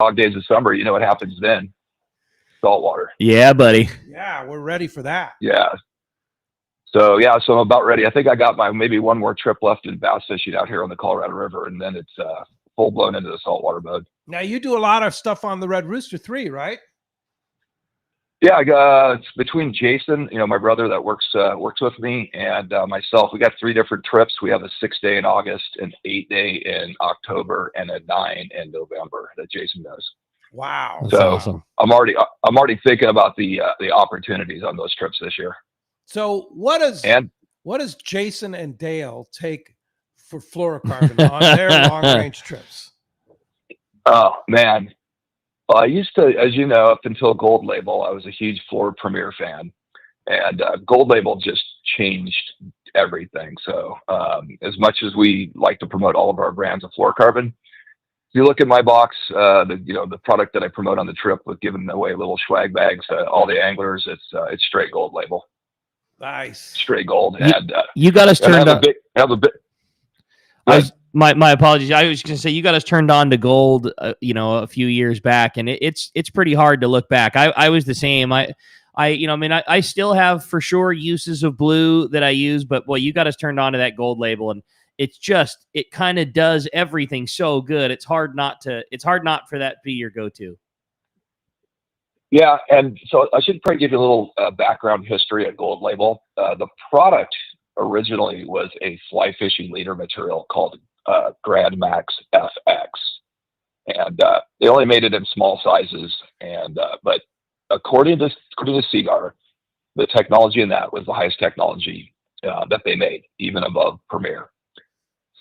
dog days of summer, you know what happens then? Saltwater. Yeah, buddy. Yeah, we're ready for that. Yeah. So I'm about ready. I think I got maybe one more trip left in bass fishing out here on the Colorado River, and then it's full blown into the saltwater mode. Now you do a lot of stuff on the Red Rooster 3, right? Yeah, it's between Jason, my brother that works with me, and myself. We got 3 different trips. We have a 6-day in August, an 8-day in October, and a 9 in November that Jason does. Wow, that's awesome. I'm already thinking about the opportunities on those trips this year. So what does Jason and Dale take for fluorocarbon on their long range trips? Oh man. Well, I used to, as you know, up until Gold Label, I was a huge Fluor Premier fan, and Gold Label just changed everything. So as much as we like to promote all of our brands of fluorocarbon, if you look at my box, the product that I promote on the trip with giving away little swag bags, all the anglers, it's straight Gold Label. Nice, straight gold. You got us turned on. My apologies. I was going to say you got us turned on to gold, a few years back, and it's pretty hard to look back. I was the same. I still have for sure uses of blue that I use, but boy, you got us turned on to that Gold Label, and it kind of does everything so good. It's hard not for that to be your go-to. Yeah, and so I should probably give you a little background history at Gold Label. The product originally was a fly fishing leader material called Grand Max FX, and they only made it in small sizes. And but according to Seaguar, the technology in that was the highest technology that they made, even above Premier.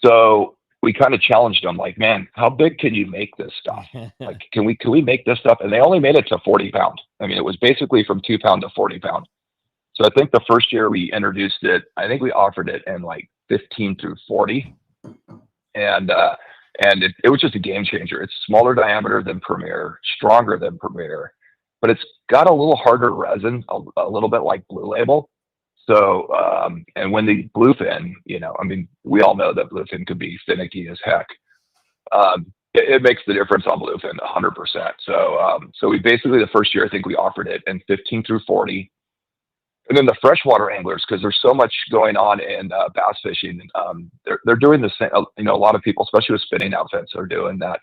So we kind of challenged them, like, man, how big can you make this stuff? Like, can we make this stuff? And they only made it to 40 pound. I mean, it was basically from 2 pound to 40 pound. So I think the first year we introduced it, I think we offered it in like 15 through 40. And it was just a game changer. It's smaller diameter than Premier, stronger than Premier, but it's got a little harder resin, a little bit like Blue Label. So, and when the bluefin, we all know that bluefin could be finicky as heck. It makes the difference on bluefin 100%. So we basically, the first year, I think we offered it in 15 through 40. And then the freshwater anglers, because there's so much going on in bass fishing, they're doing the same. A lot of people, especially with spinning outfits, are doing that,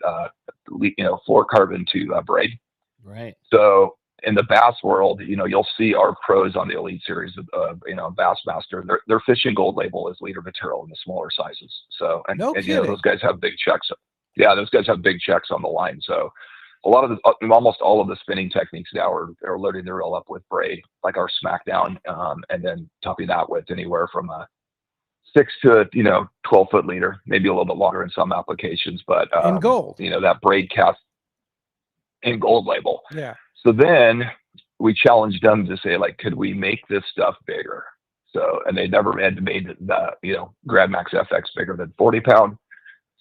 fluorocarbon to braid. Right. So in the bass world, you'll see our pros on the Elite Series of Bassmaster. They're fishing Gold Label as leader material in the smaller sizes. So and those guys have big checks. Yeah, those guys have big checks on the line. So almost all of the spinning techniques now are loading the reel up with braid, like our Smackdown, and then topping that with anywhere from a 6 to 12-foot leader, maybe a little bit longer in some applications, but in gold, that braid cast in Gold Label. Yeah. So then we challenged them to say, like, could we make this stuff bigger? So, and they never had made the Grand Max FX bigger than 40 pound.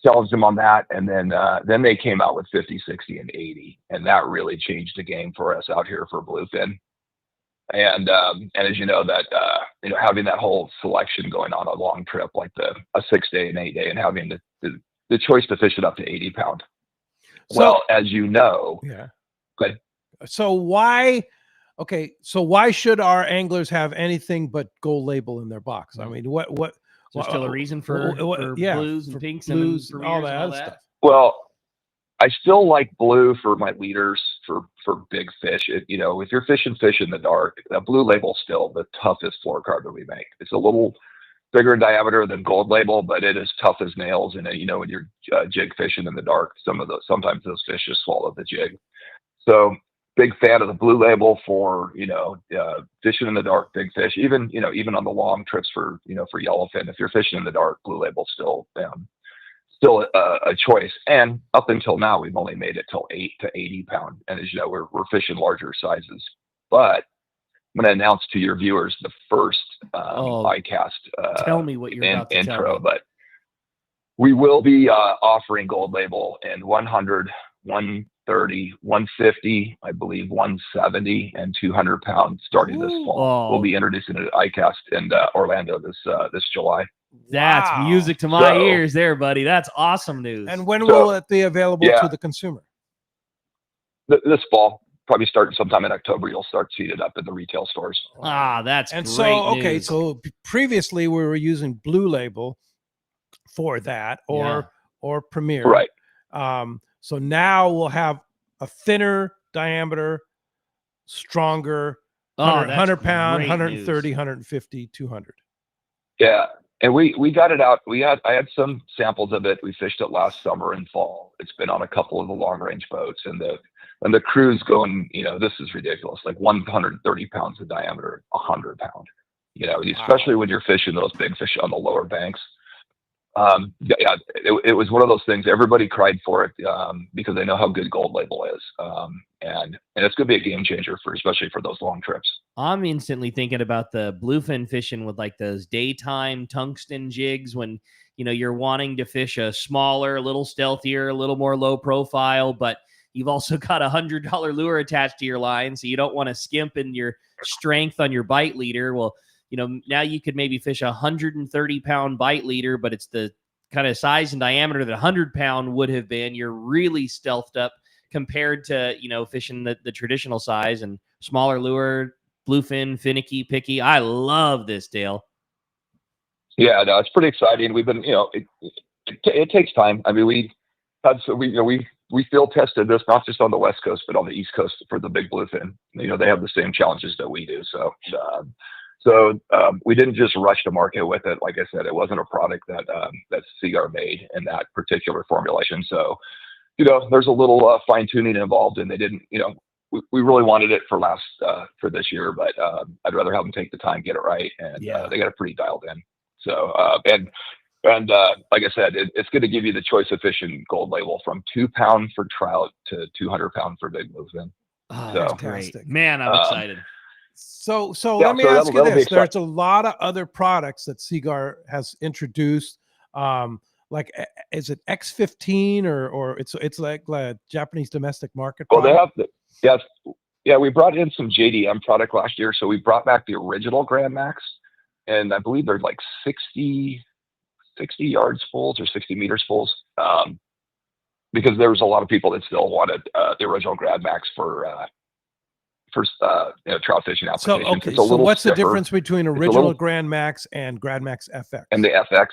Challenged them on that, and then they came out with 50, 60, and 80, and that really changed the game for us out here for bluefin. And as you know, that having that whole selection going on a long trip, like a 6-day and 8-day, and having the choice to fish it up to 80 pound. So, well, as you know, yeah. But so why should our anglers have anything but Gold Label in their box? I mean, what? Is there still a reason for blues and pinks and all that stuff? Well, I still like blue for my leaders for big fish. If you're fishing fish in the dark, that Blue Label's still the toughest fluorocarbon we make. It's a little bigger in diameter than Gold Label, but it is tough as nails. And when you're jig fishing in the dark, sometimes those fish just swallow the jig. So big fan of the Blue Label for fishing in the dark, big fish. Even on the long trips for yellowfin, if you're fishing in the dark, Blue Label's still a choice. And up until now, we've only made it till 8 to 80 pound. And as you know, we're fishing larger sizes. But I'm going to announce to your viewers the first iCast tell me what you're about to intro, tell me. But we will be offering Gold Label in 100, 130, 150, I believe 170, and 200 pounds starting this fall. We'll be introducing it at iCast in Orlando this July. That's music to my ears there, buddy. That's awesome news. And when will it be available to the consumer? This fall, probably starting sometime in October, you'll start seeing it up in the retail stores. Ah, that's and great so okay. news. So previously we were using Blue Label for that, or Premier. Right. So now we'll have a thinner diameter, stronger, 100 pound, 130, 150, 200. Yeah. And we got it out. I had some samples of it. We fished it last summer and fall. It's been on a couple of the long range boats, and the crew's going, this is ridiculous. Like 130 pounds of diameter, 100 pound, especially when you're fishing those big fish on the lower banks. It was one of those things. Everybody cried for it because they know how good Gold Label is, and it's going to be a game changer especially for those long trips. I'm instantly thinking about the bluefin fishing with like those daytime tungsten jigs when you're wanting to fish a smaller, a little stealthier, a little more low profile, but you've also got $100 lure attached to your line, so you don't want to skimp in your strength on your bite leader. Well, now you could maybe fish a 130-pound bite leader, but it's the kind of size and diameter that 100-pound would have been. You're really stealthed up compared to, fishing the traditional size and smaller lure, bluefin, finicky, picky. I love this, Dale. Yeah, no, it's pretty exciting. We've been, it takes time. I mean, we field tested this not just on the West Coast, but on the East Coast for the big bluefin. They have the same challenges that we do. So we didn't just rush to market with it. Like I said, it wasn't a product that Seaguar made in that particular formulation. So, there's a little fine tuning involved, and they didn't, we really wanted it for this year, but I'd rather have them take the time, get it right. And they got it pretty dialed in. So, and like I said, it's going to give you the choice of fishing Gold Label from 2 pound for trout to 200 pound for big bluefin. Oh, that's great. Man, I'm excited. So let me ask you this. There's a lot of other products that Seaguar has introduced. Like, is it X15 or it's like a Japanese domestic market product? Well, they have yes. Yeah, we brought in some JDM product last year. So we brought back the original Grand Max, and I believe they're like 60 yards fulls or 60 meters fulls. Because there was a lot of people that still wanted the original Grand Max for trout fishing applications. So what's the difference between original Grand Max and Grand Max FX? And the FX,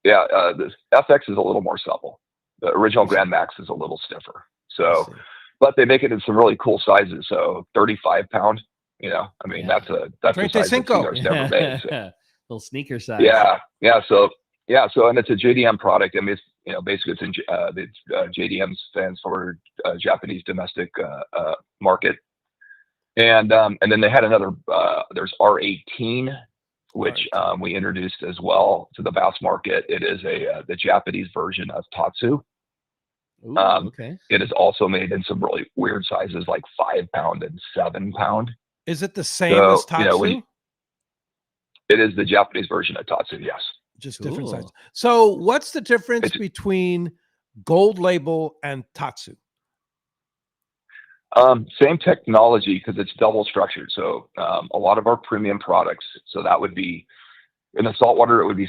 the FX is a little more supple. The original Grand Max is a little stiffer. So, but they make it in some really cool sizes. So 35 pound, that's a size that Seaguar's never made. So. Little sneaker size. So and it's a JDM product. I mean, it's basically JDM stands for Japanese domestic market. And then they had another, there's R18, which we introduced as well to the bass market. It is the Japanese version of Tatsu. Ooh, okay. It is also made in some really weird sizes, like 5 pound and 7 pound. Is it the same as Tatsu? It is the Japanese version of Tatsu, yes. Just different sizes. So what's the difference between Gold Label and Tatsu? Same technology, because it's double structured. So a lot of our premium products, so that would be in the saltwater, it would be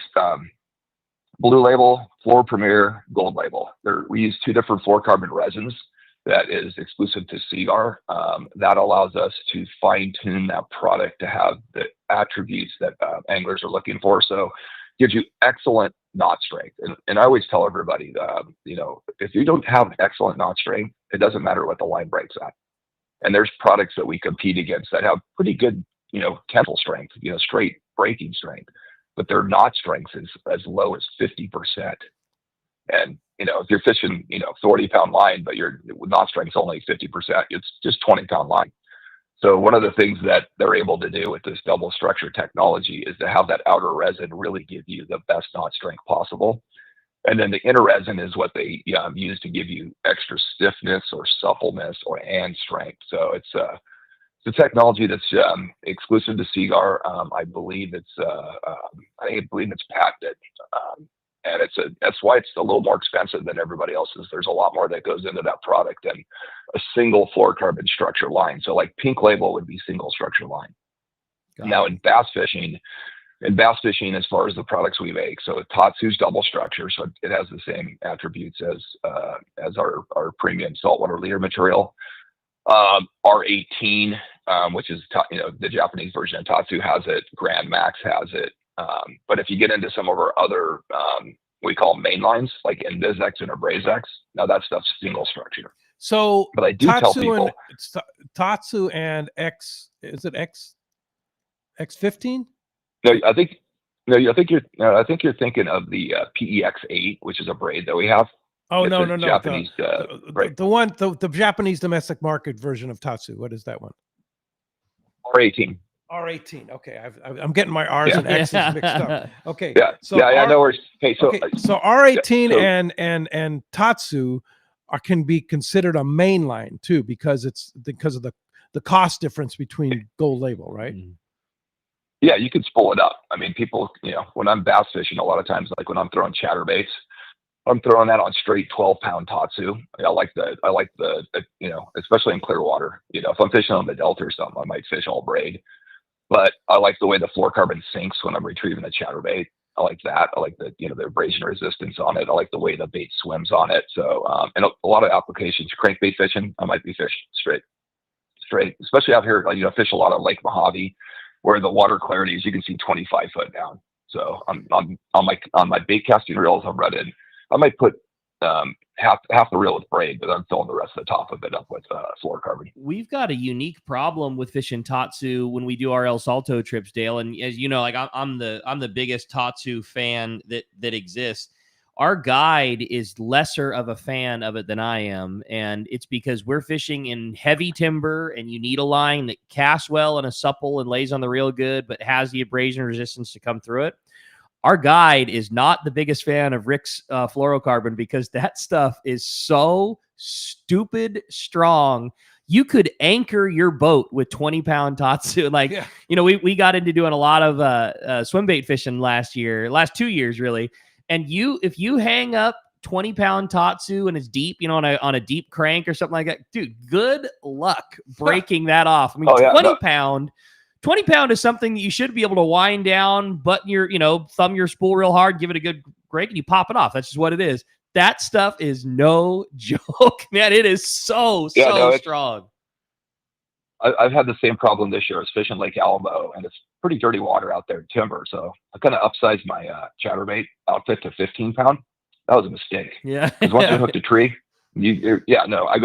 Blue Label, Fluor Premier, Gold Label. We use 2 different fluorocarbon resins that is exclusive to Seaguar. That allows us to fine tune that product to have the attributes that anglers are looking for. So gives you excellent knot strength. And I always tell everybody, if you don't have excellent knot strength, it doesn't matter what the line breaks at. And there's products that we compete against that have pretty good, tensile strength, straight breaking strength, but their knot strength is as low as 50%. And, if you're fishing, 40 pound line, but your knot strength is only 50%, it's just 20 pound line. So one of the things that they're able to do with this double structure technology is to have that outer resin really give you the best knot strength possible. And then the inner resin is what they use to give you extra stiffness or suppleness and strength. So it's a technology that's exclusive to Seaguar. I believe it's patented. And that's why it's a little more expensive than everybody else's. There's a lot more that goes into that product than a single fluorocarbon structure line. So like Pink Label would be single structure line. Now in bass fishing, as far as the products we make, so Tatsu's double structure, so it has the same attributes as our premium saltwater leader material. R18, which is the Japanese version of Tatsu has it. Grand Max has it. But if you get into some of our other we call them main lines like Invisex and Abrazex, now that stuff's single structure. So, but I do tell people Tatsu and X, is it X15? No, I think you're thinking of the PEX8, which is a braid that we have. Oh, no. Japanese the Japanese domestic market version of Tatsu. What is that one? R18. R18. Okay, I'm getting my R's and X's mixed up. Okay. Yeah. So I know where. So R18 and Tatsu can be considered a main line too, because of the cost difference between Gold Label, right? Yeah, you can spool it up. I mean, people, when I'm bass fishing, a lot of times, like when I'm throwing chatterbaits, I'm throwing that on straight 12-pound Tatsu. I like the, especially in clear water. If I'm fishing on the Delta or something, I might fish all braid. But I like the way the fluorocarbon sinks when I'm retrieving the chatterbait. I like that. I like the abrasion resistance on it. I like the way the bait swims on it. So, and a lot of applications, crankbait fishing, I might be fishing straight, especially out here. Fish a lot of Lake Mojave, where the water clarity is, you can see 25 foot down. So on my bait casting reels, I'm running. I might put half the reel with braid, but I'm filling the rest of the top of it up with fluorocarbon. We've got a unique problem with fishing Tatsu when we do our El Salto trips, Dale. And as you know, like I'm the biggest Tatsu fan that exists. Our guide is lesser of a fan of it than I am, and it's because we're fishing in heavy timber, and you need a line that casts well and is supple and lays on the reel good, but has the abrasion resistance to come through it. Our guide is not the biggest fan of Rick's fluorocarbon because that stuff is so stupid strong. You could anchor your boat with 20-pound Tatsu. We got into doing a lot of swim bait fishing last 2 years, really. And if you hang up 20-pound Tatsu and it's deep, on a deep crank or something like that, dude, good luck breaking that off. I mean, 20 pound is something that you should be able to wind down, button your, thumb your spool real hard, give it a good break, and you pop it off. That's just what it is. That stuff is no joke, man. It is so strong. I've had the same problem this year. I was fishing Lake Alamo, and it's pretty dirty water out there in timber. So I kind of upsized my chatterbait outfit to 15-pound. That was a mistake. Yeah. Because once you hooked a tree, I'm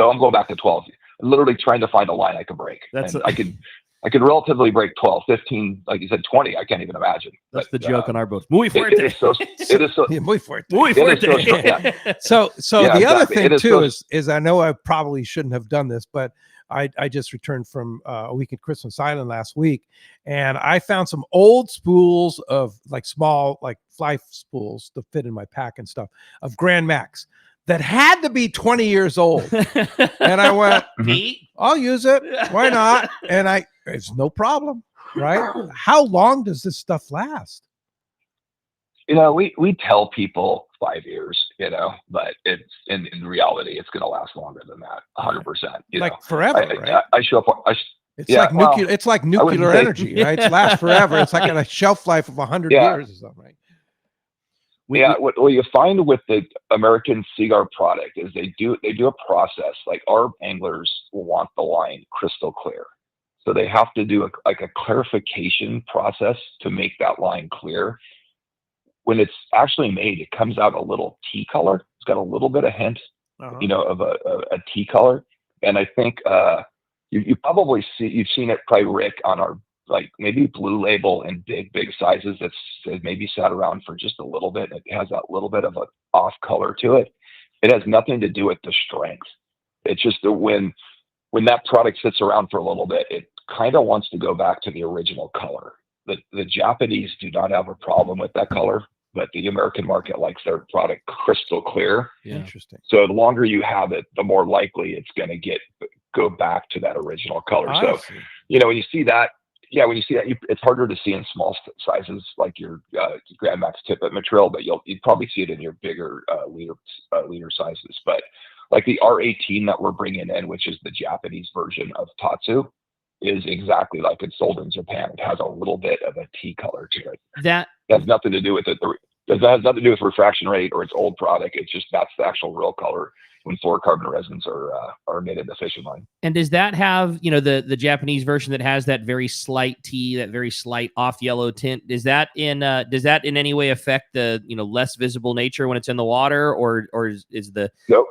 going back to 12. I'm literally trying to find a line I can break. I could relatively break 12, 15, like you said, 20. I can't even imagine. That's the joke on our boats. Muy fuerte. It is so. Yeah, muy fuerte. Muy fuerte. So the other thing too is I know I probably shouldn't have done this, but I just returned from a week at Christmas Island last week, and I found some old spools of small fly spools to fit in my pack and stuff of Grand Max that had to be 20 years old. And I went, I'll use it. Why not? And it's no problem, right? How long does this stuff last? We tell people 5 years, but it's in reality, it's going to last longer than that, 100%. Forever, right? I show up. It's like nuclear energy, right? It lasts forever. It's like a shelf life of 100 years or something, right? What you find with the American Seaguar product is they do a process. Like our anglers will want the line crystal clear, so they have to do a clarification process to make that line clear. When it's actually made, it comes out a little tea color. It's got a little bit of hint, of a tea color. And I think you probably you've seen it probably, Rick, on our maybe Blue Label in big sizes that's maybe sat around for just a little bit. It has that little bit of an off color to it. It has nothing to do with the strength. It's just that when that product sits around for a little bit, it kind of wants to go back to the original color. The Japanese do not have a problem with that color, but the American market likes their product crystal clear. Yeah. Interesting. So the longer you have it, the more likely it's going to go back to that original color. When you see that, it's harder to see in small sizes like your Grand Max tippet material, but you'd probably see it in your bigger leader sizes. But like the R18 that we're bringing in, which is the Japanese version of Tatsu, is exactly like it's sold in Japan. It has a little bit of a tea color to it. That has nothing to do with it. That has nothing to do with refraction rate or its old product. It's just that's the actual real color. when fluorocarbon resins are made in the fishing line. And does that have, the Japanese version that has that very slight tea, that very slight off yellow tint? Does that in any way affect the, less visible nature when it's in the water, or is the, nope.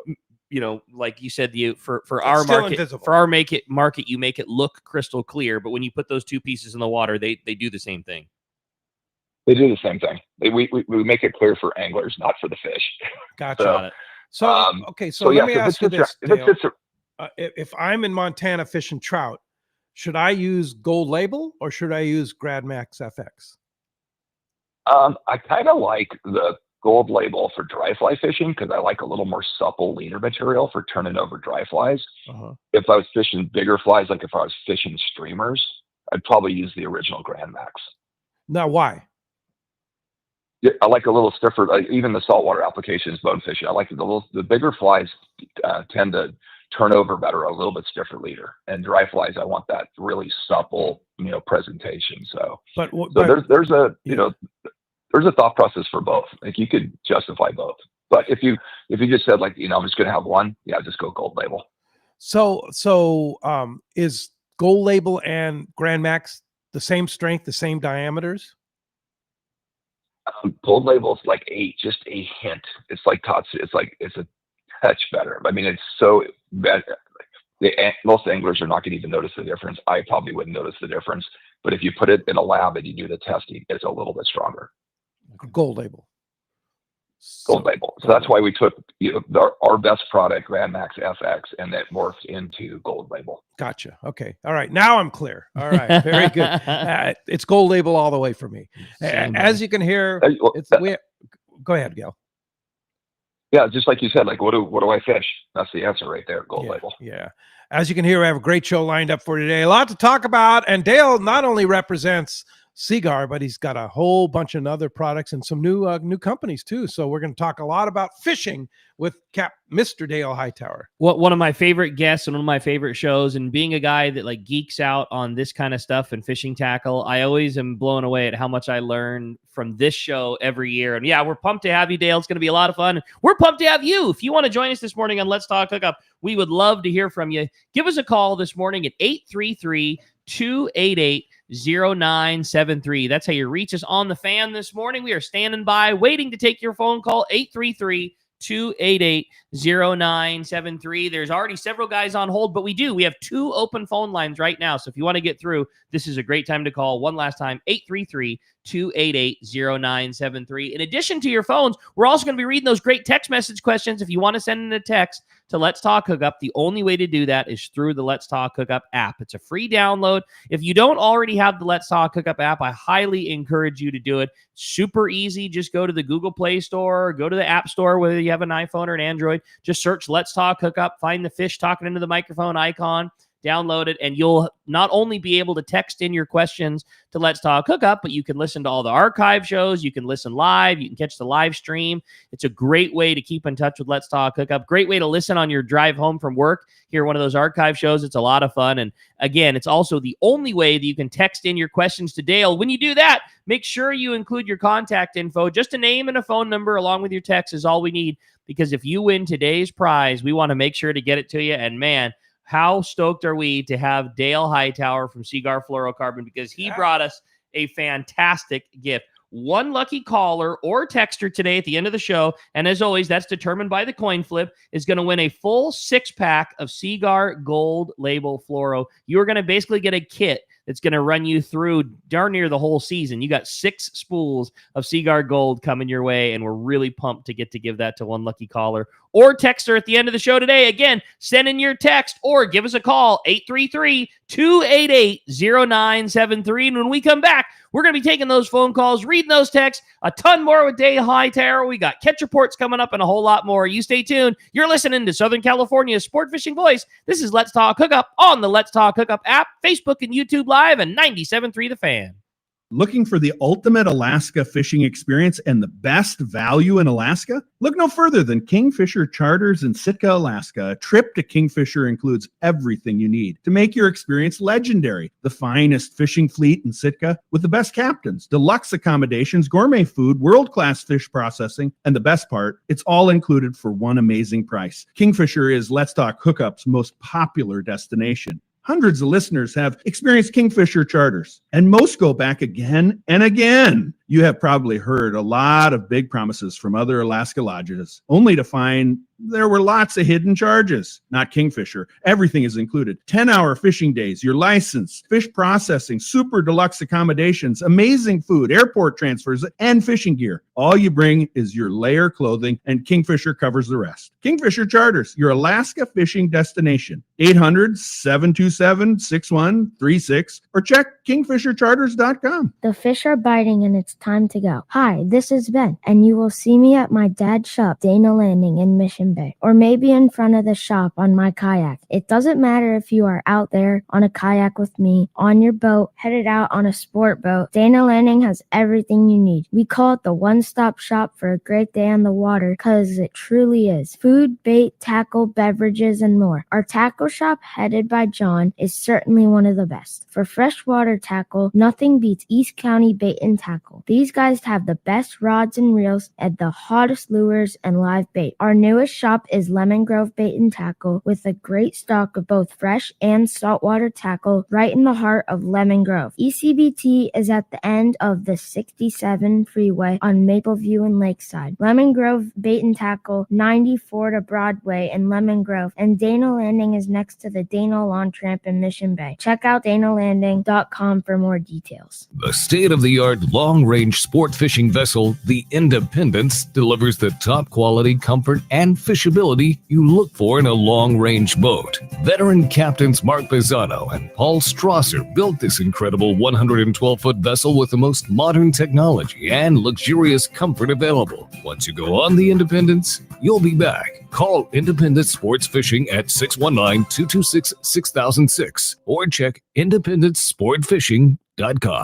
Like you said, for our market, you make it look crystal clear, but when you put those two pieces in the water, they do the same thing. They do the same thing. We make it clear for anglers, not for the fish. Gotcha. So let me ask you this, Dale. If I'm in Montana fishing trout, should I use Gold Label or should I use Grad Max FX? I kind of like the Gold Label for dry fly fishing because I like a little more supple leader material for turning over dry flies. If I was fishing bigger flies, like if I was fishing streamers, I'd probably use the original Grand Max. Now, why? Yeah, I like a little stiffer. Even the saltwater applications, bone fishing. I like the bigger flies tend to turn over better, a little bit stiffer leader. And dry flies, I want that really supple, presentation. So there's a thought process for both. Like you could justify both. But if you just said like, I'm just going to have one, just go Gold Label. So is Gold Label and Grand Max the same strength, the same diameters? Gold Label is like just a hint. It's like it's a touch better. I mean, it's so bad. Most anglers are not going to even notice the difference. I probably wouldn't notice the difference. But if you put it in a lab and you do the testing, it's a little bit stronger. Gold Label. Gold Label. So that's why we took our best product, Grand Max FX, and that morphed into Gold Label. Gotcha. Okay. All right. Now I'm clear. All right. Very good. It's Gold Label all the way for me. As you can hear, go ahead, Gil. Yeah, just like you said, like what do I fish? That's the answer right there, Gold Label. Yeah. As you can hear, we have a great show lined up for today. A lot to talk about, and Dale not only represents Seaguar, but he's got a whole bunch of other products and some new companies too. So we're going to talk a lot about fishing with Mr. Dale Hightower. One of my favorite guests and one of my favorite shows, and being a guy that like geeks out on this kind of stuff and fishing tackle, I always am blown away at how much I learn from this show every year. And yeah, we're pumped to have you, Dale. It's going to be a lot of fun. We're pumped to have you. If you want to join us this morning on Let's Talk Hookup, we would love to hear from you. Give us a call this morning at 833-288-0973. That's how you reach us on the fan this morning. We are standing by, waiting to take your phone call, 833-288-0973. There's already several guys on hold, but we have 2 open phone lines right now. So if you want to get through, this is a great time to call. One last time, 833-288-0973. In addition to your phones, we're also going to be reading those great text message questions. If you want to send in a text to Let's Talk Hookup, the only way to do that is through the Let's Talk Hookup app. It's a free download. If you don't already have the Let's Talk Hookup app, I highly encourage you to do it. Super easy. Just go to the Google Play Store, or go to the App Store, whether you have an iPhone or an Android. Just search Let's Talk Hookup, find the fish talking into the microphone icon, download it, and you'll not only be able to text in your questions to Let's Talk Hookup, but you can listen to all the archive shows. You can listen live. You can catch the live stream. It's a great way to keep in touch with Let's Talk Hookup. Great way to listen on your drive home from work. Hear one of those archive shows. It's a lot of fun. And again, it's also the only way that you can text in your questions to Dale. When you do that, make sure you include your contact info. Just a name and a phone number along with your text is all we need, because if you win today's prize, we want to make sure to get it to you. And man, how stoked are we to have Dale Hightower from Seaguar Fluorocarbon, because he brought us a fantastic gift. One lucky caller or texter today at the end of the show, and as always, that's determined by the coin flip, is going to win a full 6-pack of Seaguar Gold Label Fluoro. You're going to basically get a kit that's going to run you through darn near the whole season. You got 6 spools of Seaguar Gold coming your way, and we're really pumped to get to give that to one lucky caller or texter at the end of the show today. Again, send in your text or give us a call, 833-288-0973. And when we come back, we're going to be taking those phone calls, reading those texts, a ton more with Dale Hightower. We got catch reports coming up and a whole lot more. You stay tuned. You're listening to Southern California's sport fishing voice. This is Let's Talk Hookup on the Let's Talk Hookup app, Facebook and YouTube Live, and 97.3 The Fan. Looking for the ultimate Alaska fishing experience and the best value in Alaska? Look no further than Kingfisher Charters in Sitka, Alaska. A trip to Kingfisher includes everything you need to make your experience legendary. The finest fishing fleet in Sitka with the best captains, deluxe accommodations, gourmet food, world-class fish processing, and the best part, it's all included for one amazing price. Kingfisher is Let's Talk Hookup's most popular destination. Hundreds of listeners have experienced Kingfisher Charters, and most go back again and again. You have probably heard a lot of big promises from other Alaska lodges, only to find there were lots of hidden charges. Not Kingfisher. Everything is included. 10-hour fishing days, your license, fish processing, super deluxe accommodations, amazing food, airport transfers, and fishing gear. All you bring is your layer clothing, and Kingfisher covers the rest. Kingfisher Charters, your Alaska fishing destination. 800-727-6136 or check kingfishercharters.com. The fish are biting and it's time to go. Hi, this is Ben, and you will see me at my dad's shop, Dana Landing in Mission Bay, or maybe in front of the shop on my kayak. It doesn't matter if you are out there on a kayak with me, on your boat, headed out on a sport boat. Dana Landing has everything you need. We call it the one-stop shop for a great day on the water because it truly is. Food, bait, tackle, beverages, and more. Our tackle shop, headed by John, is certainly one of the best. For freshwater tackle, nothing beats East County Bait and Tackle. These guys have the best rods and reels and the hottest lures and live bait. Our newest shop is Lemon Grove Bait and Tackle with a great stock of both fresh and saltwater tackle right in the heart of Lemon Grove. ECBT is at the end of the 67 freeway on Mapleview and Lakeside. Lemon Grove Bait and Tackle, 94 to Broadway in Lemon Grove, and Dana Landing is next to the Dana Lawn Tramp in Mission Bay. Check out danalanding.com for more details. The state-of-the-art long-range sport fishing vessel, the Independence, delivers the top quality, comfort, and fishability you look for in a long-range boat. Veteran captains Mark Pisano and Paul Strasser built this incredible 112-foot vessel with the most modern technology and luxurious comfort available. Once you go on the Independence, you'll be back. Call Independence Sports Fishing at 619-226-6006 or check independencesportfishing.com.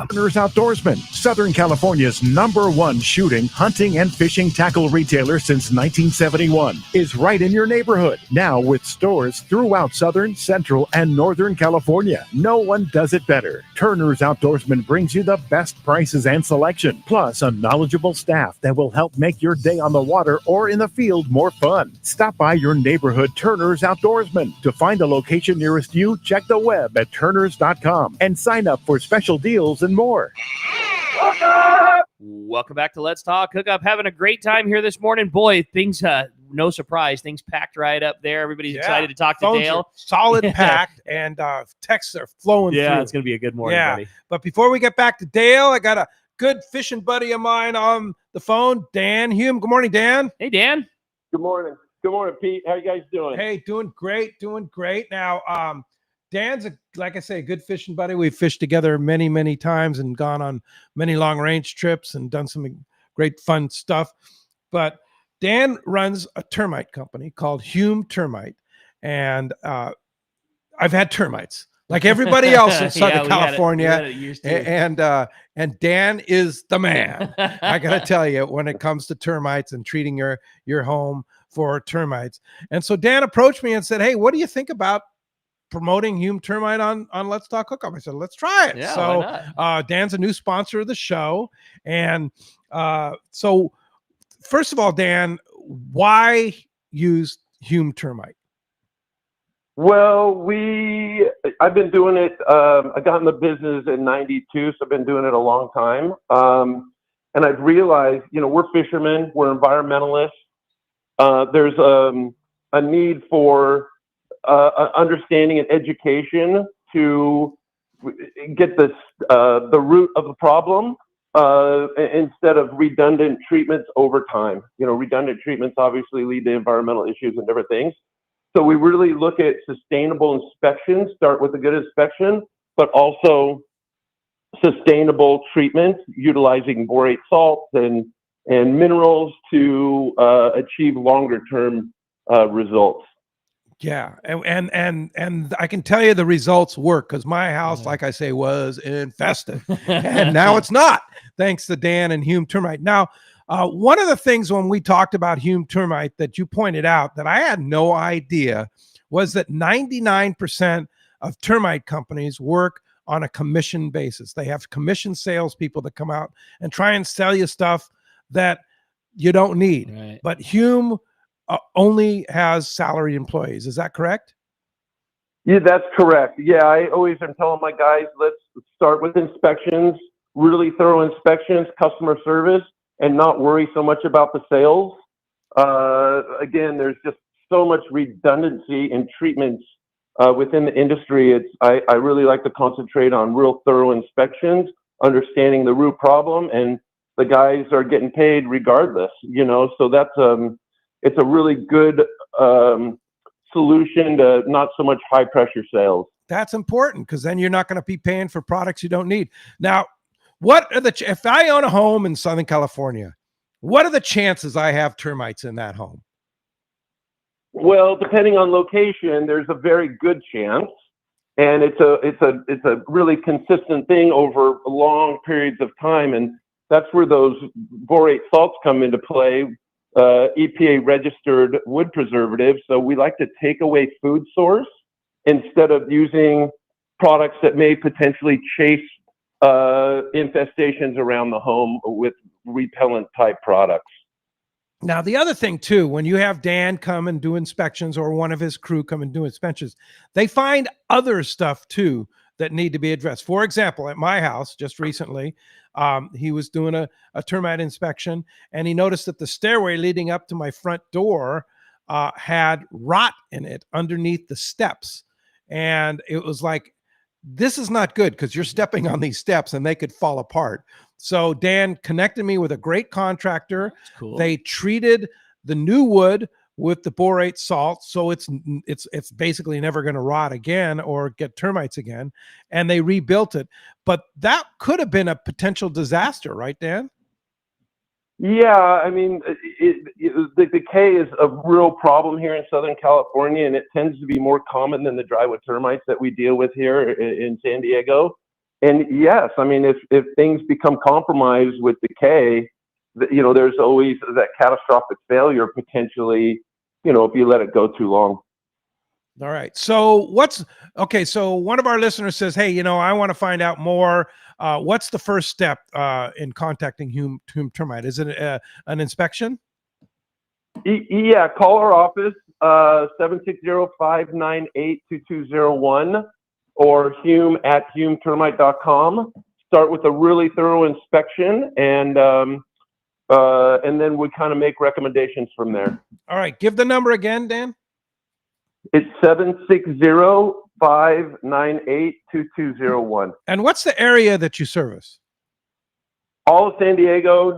Turner's Outdoorsman, Southern California's #1 shooting, hunting, and fishing tackle retailer since 1971, is right in your neighborhood. Now with stores throughout Southern, Central, and Northern California. No one does it better. Turner's Outdoorsman brings you the best prices and selection, plus a knowledgeable staff that will help make your day on the water or in the field more fun. Stop by your neighborhood Turner's Outdoorsman. To find a location nearest you, check the web at turners.com and sign up for special deals and more. Welcome back to Let's Talk Hookup. Having a great time here this morning. Boy, things, no surprise, things packed right up there. Everybody's excited to talk to Dale. Solid packed, and texts are flowing through. Yeah, it's going to be a good morning, buddy. But before we get back to Dale, I got a good fishing buddy of mine on the phone, Dan Hume. Good morning, Dan. Hey, Dan. Good morning. Good morning, Pete. How you guys doing? Hey, doing great. Now, Dan's, like I say, a good fishing buddy. We've fished together many, many times and gone on many long-range trips and done some great fun stuff. But Dan runs a termite company called Hume Termite. And I've had termites like everybody else in Southern California. And Dan is the man. I got to tell you, when it comes to termites and treating your home for termites. And so Dan approached me and said, hey, what do you think about promoting Hume Termite on Let's Talk Hookup? I said, let's try it. Yeah, so Dan's a new sponsor of the show. And so first of all, Dan, why use Hume Termite? Well, I've been doing it. I got in the business in '92, so I've been doing it a long time. And I've realized, we're fishermen, we're environmentalists. There's a need for understanding and education to get the root of the problem instead of redundant treatments over time. Redundant treatments obviously lead to environmental issues and different things. So we really look at sustainable inspection, start with a good inspection, but also sustainable treatment utilizing borate salts and minerals to achieve longer term results. Yeah, and I can tell you the results work because my house, like I say, was infested, and now it's not, thanks to Dan and Hume Termite. Now, one of the things when we talked about Hume Termite that you pointed out that I had no idea was that 99% of termite companies work on a commission basis. They have commission salespeople that come out and try and sell you stuff that you don't need. Right. But Hume only has salaried employees. Is that correct? Yeah, that's correct. Yeah, I always am telling my guys, let's start with inspections, really thorough inspections, customer service, and not worry so much about the sales. Again, there's just so much redundancy in treatments within the industry. I really like to concentrate on real thorough inspections, understanding the root problem, and the guys are getting paid regardless, so that's it's a really good solution to not so much high pressure sales. That's important because then you're not going to be paying for products you don't need. Now, what are if I own a home in Southern California, what are the chances I have termites in that home? Well, depending on location, there's a very good chance, and it's a really consistent thing over long periods of time, and that's where those borate salts come into play. EPA registered wood preservatives. So we like to take away food source instead of using products that may potentially chase infestations around the home with repellent type products. Now, the other thing too, when you have Dan come and do inspections or one of his crew come and do inspections, they find other stuff too that need to be addressed. For example, at my house just recently, he was doing a termite inspection, and he noticed that the stairway leading up to my front door had rot in it underneath the steps. And it was like, this is not good because you're stepping on these steps and they could fall apart. So Dan connected me with a great contractor. That's cool. They treated the new wood with the borate salt, so it's basically never going to rot again or get termites again, and they rebuilt it. But that could have been a potential disaster, right, Dan? Yeah, I mean, the decay is a real problem here in Southern California, and it tends to be more common than the drywood termites that we deal with here in San Diego. And yes, I mean, if things become compromised with decay, there's always that catastrophic failure potentially, if you let it go too long. All right. So so one of our listeners says, hey, I want to find out more. What's the first step in contacting Hume Termite? Is it an inspection? Yeah, call our office, 760-598-2201 or hume@humetermite.com. Start with a really thorough inspection, and then we kind of make recommendations from there. All right. Give the number again, Dan. It's 760-598-2201. And what's the area that you service? All of San Diego,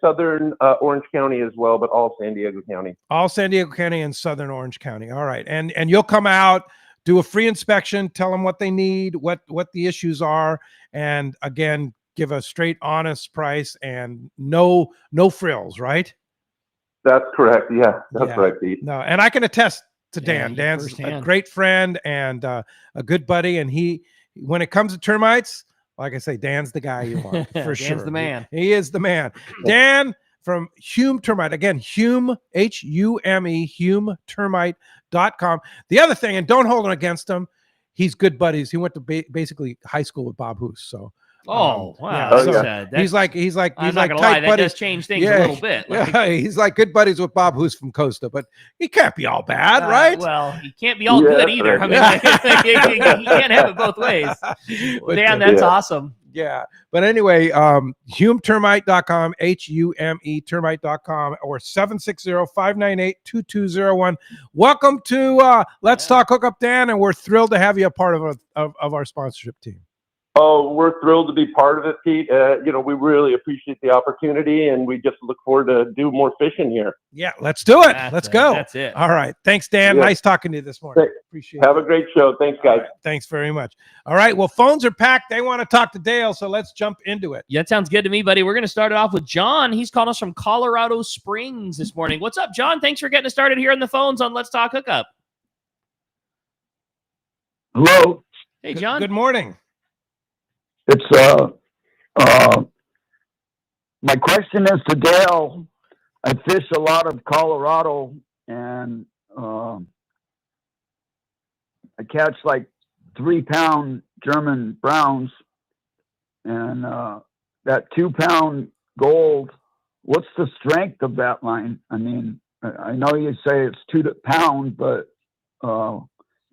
southern Orange County as well, but all San Diego County. All San Diego County and southern Orange County. All right. And you'll come out, do a free inspection, tell them what they need, what the issues are, and again, give a straight, honest price and no frills, right? That's correct. Yeah, that's right, Pete. No, and I can attest to Dan. Dan's firsthand. a great friend and a good buddy. And when it comes to termites, like I say, Dan's the guy you want for sure. Dan's the man. He is the man. Dan from Hume Termite. Again, Hume, Hume, HumeTermite.com. The other thing, and don't hold it against him, he's good buddies. He went to basically high school with Bob Hoos. So. Wow. Yeah, so he's like I'm not gonna lie, that does change things a little bit. He's like good buddies with Bob Hoos from Costa, but he can't be all bad, right? Well, he can't be all good either. Right. I mean, you can't have it both ways. Well, Dan, that's awesome. Yeah. But anyway, HumeTermite.com, HUME termite.com, or 760-598-2201. Welcome to Let's Talk Hookup, Dan, and we're thrilled to have you a part of our sponsorship team. Oh, we're thrilled to be part of it, Pete. We really appreciate the opportunity, and we just look forward to do more fishing here. Yeah, let's do it. Let's go. That's it. All right. Thanks, Dan. Yeah. Nice talking to you this morning. Appreciate it. Have a great show. Thanks, guys. Right. Thanks very much. All right. Well, phones are packed. They want to talk to Dale, so let's jump into it. Yeah, that sounds good to me, buddy. We're going to start it off with John. He's calling us from Colorado Springs this morning. What's up, John? Thanks for getting us started here on the phones on Let's Talk Hookup. Hello. Hey, John. Good morning. It's my question is to Dale. I fish a lot of Colorado, and I catch like 3-pound German browns, and that 2-pound gold. What's the strength of that line? I mean, I know you say it's 2 pound, but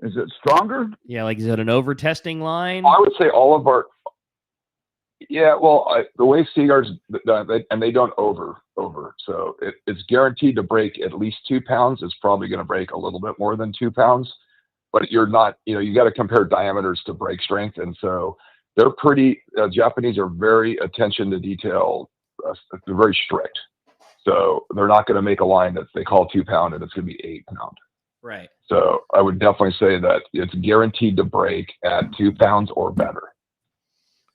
is it stronger? Yeah, like is it an over testing line? I would say all of our. Yeah, well, the way Seaguar's done, and they don't over, so it's guaranteed to break at least 2 pounds. It's probably going to break a little bit more than 2 pounds, but you're not. You got to compare diameters to break strength, and so they're pretty. Japanese are very attention to detail. They're very strict, so they're not going to make a line that they call 2 pound and it's going to be 8 pound. Right. So I would definitely say that it's guaranteed to break at 2 pounds or better.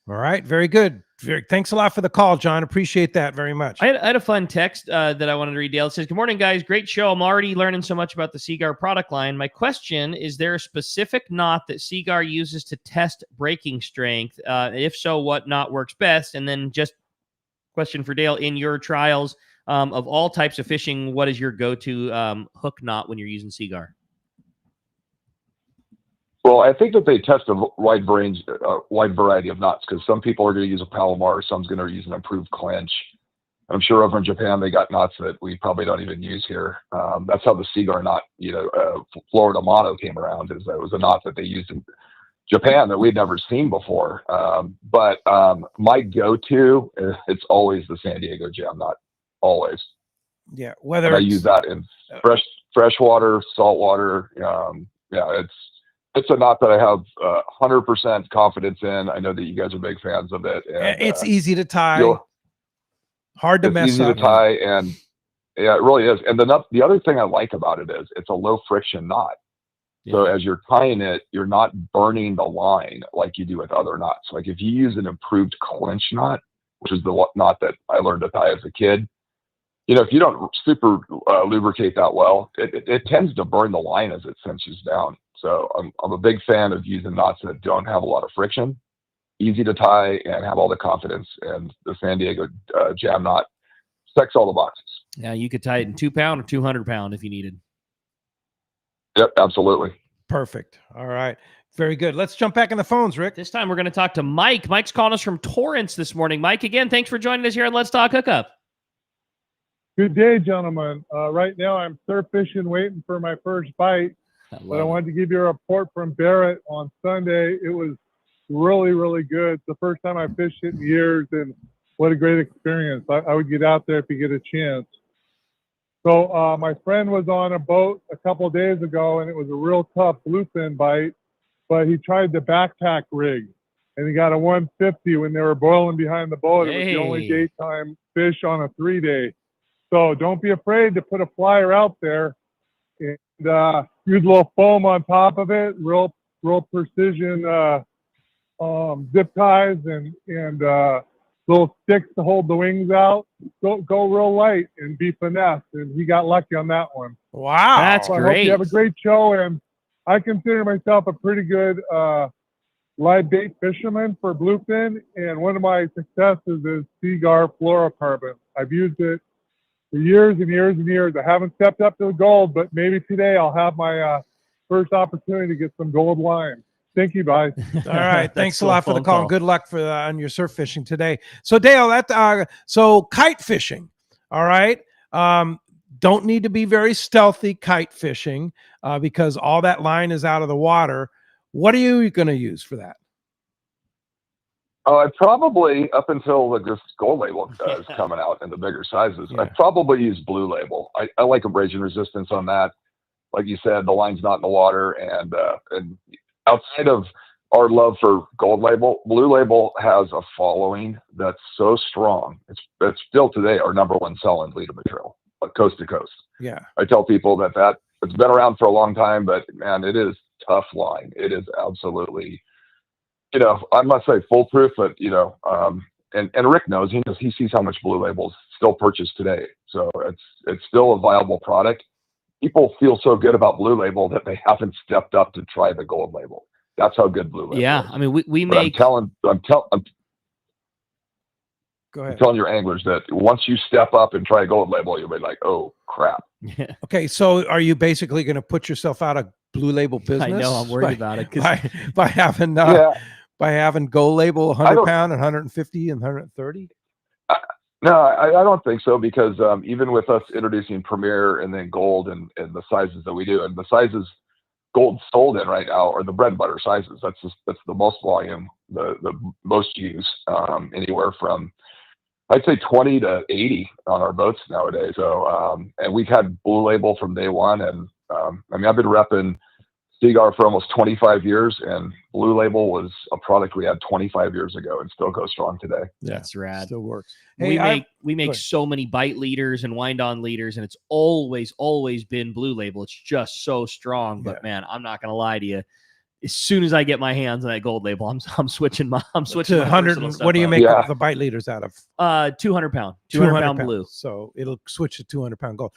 All right. Very good. Thanks a lot for the call, John. Appreciate that very much. I had a fun text that I wanted to read. Dale, it says, "Good morning, guys. Great show. I'm already learning so much about the Seaguar product line. My question, is there a specific knot that Seaguar uses to test breaking strength? If so, what knot works best? And then just question for Dale, in your trials of all types of fishing, what is your go-to hook knot when you're using Seaguar?" Well, I think that they test a wide variety of knots, because some people are going to use a Palomar, some's going to use an improved clinch. I'm sure over in Japan they got knots that we probably don't even use here. That's how the Seaguar knot, Florida motto came around. Is that it was a knot that they used in Japan that we'd never seen before. But my go-to, it's always the San Diego jam knot, always. Yeah, I use that in freshwater, saltwater. It's a knot that I have 100% confidence in. I know that you guys are big fans of it. And, it's easy to tie, hard to mess up. It's easy to tie, and yeah, it really is. And the other thing I like about it is it's a low friction knot. Yeah. So as you're tying it, you're not burning the line like you do with other knots. Like if you use an improved clinch knot, which is the knot that I learned to tie as a kid, if you don't super lubricate that well, it tends to burn the line as it cinches down. So I'm a big fan of using knots that don't have a lot of friction, easy to tie, and have all the confidence. And the San Diego jam knot checks all the boxes. Yeah, you could tie it in 2 pound or 200 pound if you needed. Yep, absolutely. Perfect. All right. Very good. Let's jump back in the phones, Rick. This time we're going to talk to Mike. Mike's calling us from Torrance this morning. Mike, again, thanks for joining us here on Let's Talk Hookup. Good day, gentlemen. Right now I'm surf fishing, waiting for my first bite. But I wanted to give you a report from Barrett on Sunday. It was really, really good. It's the first time I've fished it in years, and what a great experience. I would get out there if you get a chance. So my friend was on a boat a couple of days ago, and it was a real tough bluefin bite, but he tried the backpack rig, and he got a 150 when they were boiling behind the boat. It was the only daytime fish on a 3-day. So don't be afraid to put a flyer out there. And use a little foam on top of it, real precision zip ties and little sticks to hold the wings out. Go real light and be finesse. And he got lucky on that one. Wow, that's great. I hope you have a great show. And I consider myself a pretty good live bait fisherman for bluefin. And one of my successes is Seaguar Fluorocarbon. I've used it for years and years and years. I haven't stepped up to the gold, but maybe today I'll have my first opportunity to get some gold line. Thank you, guys. All right. Thanks a lot for the call. Good luck on your surf fishing today. So Dale, so kite fishing. All right. Don't need to be very stealthy kite fishing because all that line is out of the water. What are you going to use for that? I probably, up until this gold label is coming out in the bigger sizes, I probably use blue label. I like abrasion resistance on that. Like you said, the line's not in the water, and outside of our love for Gold Label. Blue Label has a following that's so strong. It's still today our number one selling leader material, coast to coast. Yeah. I tell people that it's been around for a long time, but man, it is tough line. It is absolutely, I must say foolproof, but and Rick knows, he sees how much Blue Label's still purchased today. So it's still a viable product. People feel so good about Blue Label that they haven't stepped up to try the Gold Label. That's how good Blue Label is. I mean, we but make. Go ahead. I'm telling your anglers that once you step up and try Gold Label, you'll be like, oh crap. Okay, so are you basically going to put yourself out of Blue Label business? I know, I'm worried about it by having Gold Label 100 pound and 150 and 130. No, I don't think so, because even with us introducing Premier and then Gold and the sizes that we do, and the sizes Gold sold in right now are the bread and butter sizes. That's the most volume, the most use, anywhere from I'd say 20 to 80 on our boats nowadays. So and we've had Blue Label from day one, and I've been repping Seaguar for almost 25 years, and Blue Label was a product we had 25 years ago and still goes strong today. Yeah, that's rad. Still works. Hey, we make so many bite leaders and wind on leaders, and it's always been Blue Label. It's just so strong. But man, I'm not gonna lie to you. As soon as I get my hands on that Gold Label, I'm switching to 100. What do you make the bite leaders out of? 200 pound blue. So it'll switch to 200 pound gold.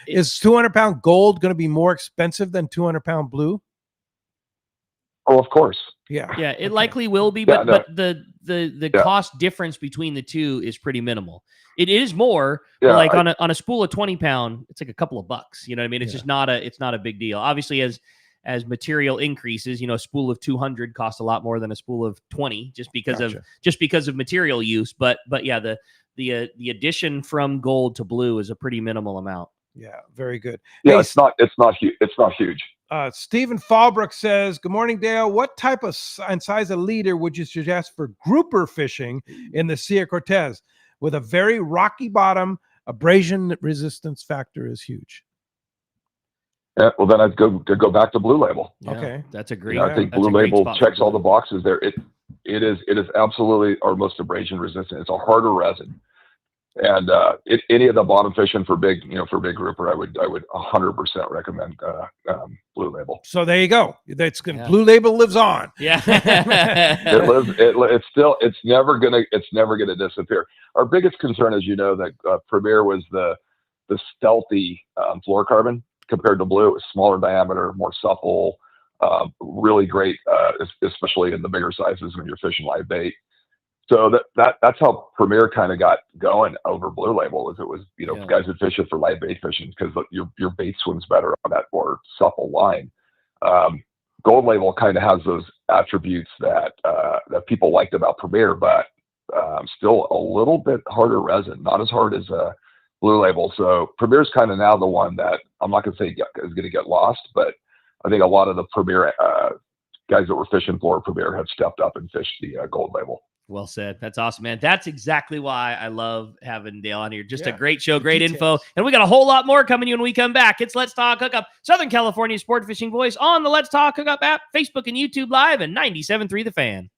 Is 200 pound gold going to be more expensive than 200 pound blue? Oh, of course. Yeah. It likely will be, but the cost difference between the two is pretty minimal. It is more, but like on a spool of 20 pound, it's like a couple of bucks. You know what I mean? It's just not a big deal. Obviously, as material increases, a spool of 200 costs a lot more than a spool of 20, just because of material use. But yeah, the addition from Gold to Blue is a pretty minimal amount. Yeah, very good. Yeah, it's not huge. It's not huge. Stephen Fallbrook says, "Good morning, Dale. What type of and size of leader would you suggest for grouper fishing in the Sea of Cortez? With a very rocky bottom, abrasion resistance factor is huge." Yeah, well, then I'd go back to Blue Label. Yeah, okay, that's a great. I think Blue Label checks all the boxes there. It is absolutely our most abrasion resistant. It's a harder resin, and any of the bottom fishing for big grouper, I would 100% recommend Blue Label. So there you go. That's good. Yeah. Blue Label lives on. Yeah, it lives. It's never gonna disappear. Our biggest concern, as you know, that Premier was the stealthy fluorocarbon. Compared to Blue, it's smaller diameter, more supple, really great, especially in the bigger sizes when you're fishing live bait. So that's how Premier kind of got going over Blue Label. It was guys would fish it for live bait fishing because your bait swims better on that more supple line. Gold Label kind of has those attributes that people liked about Premier, but still a little bit harder resin, not as hard as Blue Label. So Premier's kind of now the one that I'm not going to say is going to get lost, but I think a lot of the Premier guys that were fishing for Premier have stepped up and fished the Gold Label. Well said. That's awesome, man. That's exactly why I love having Dale on here. Just a great show, great info. And we got a whole lot more coming to you when we come back. It's Let's Talk Hookup, Southern California sport fishing voice on the Let's Talk Hookup app, Facebook and YouTube Live, and 97.3 The Fan.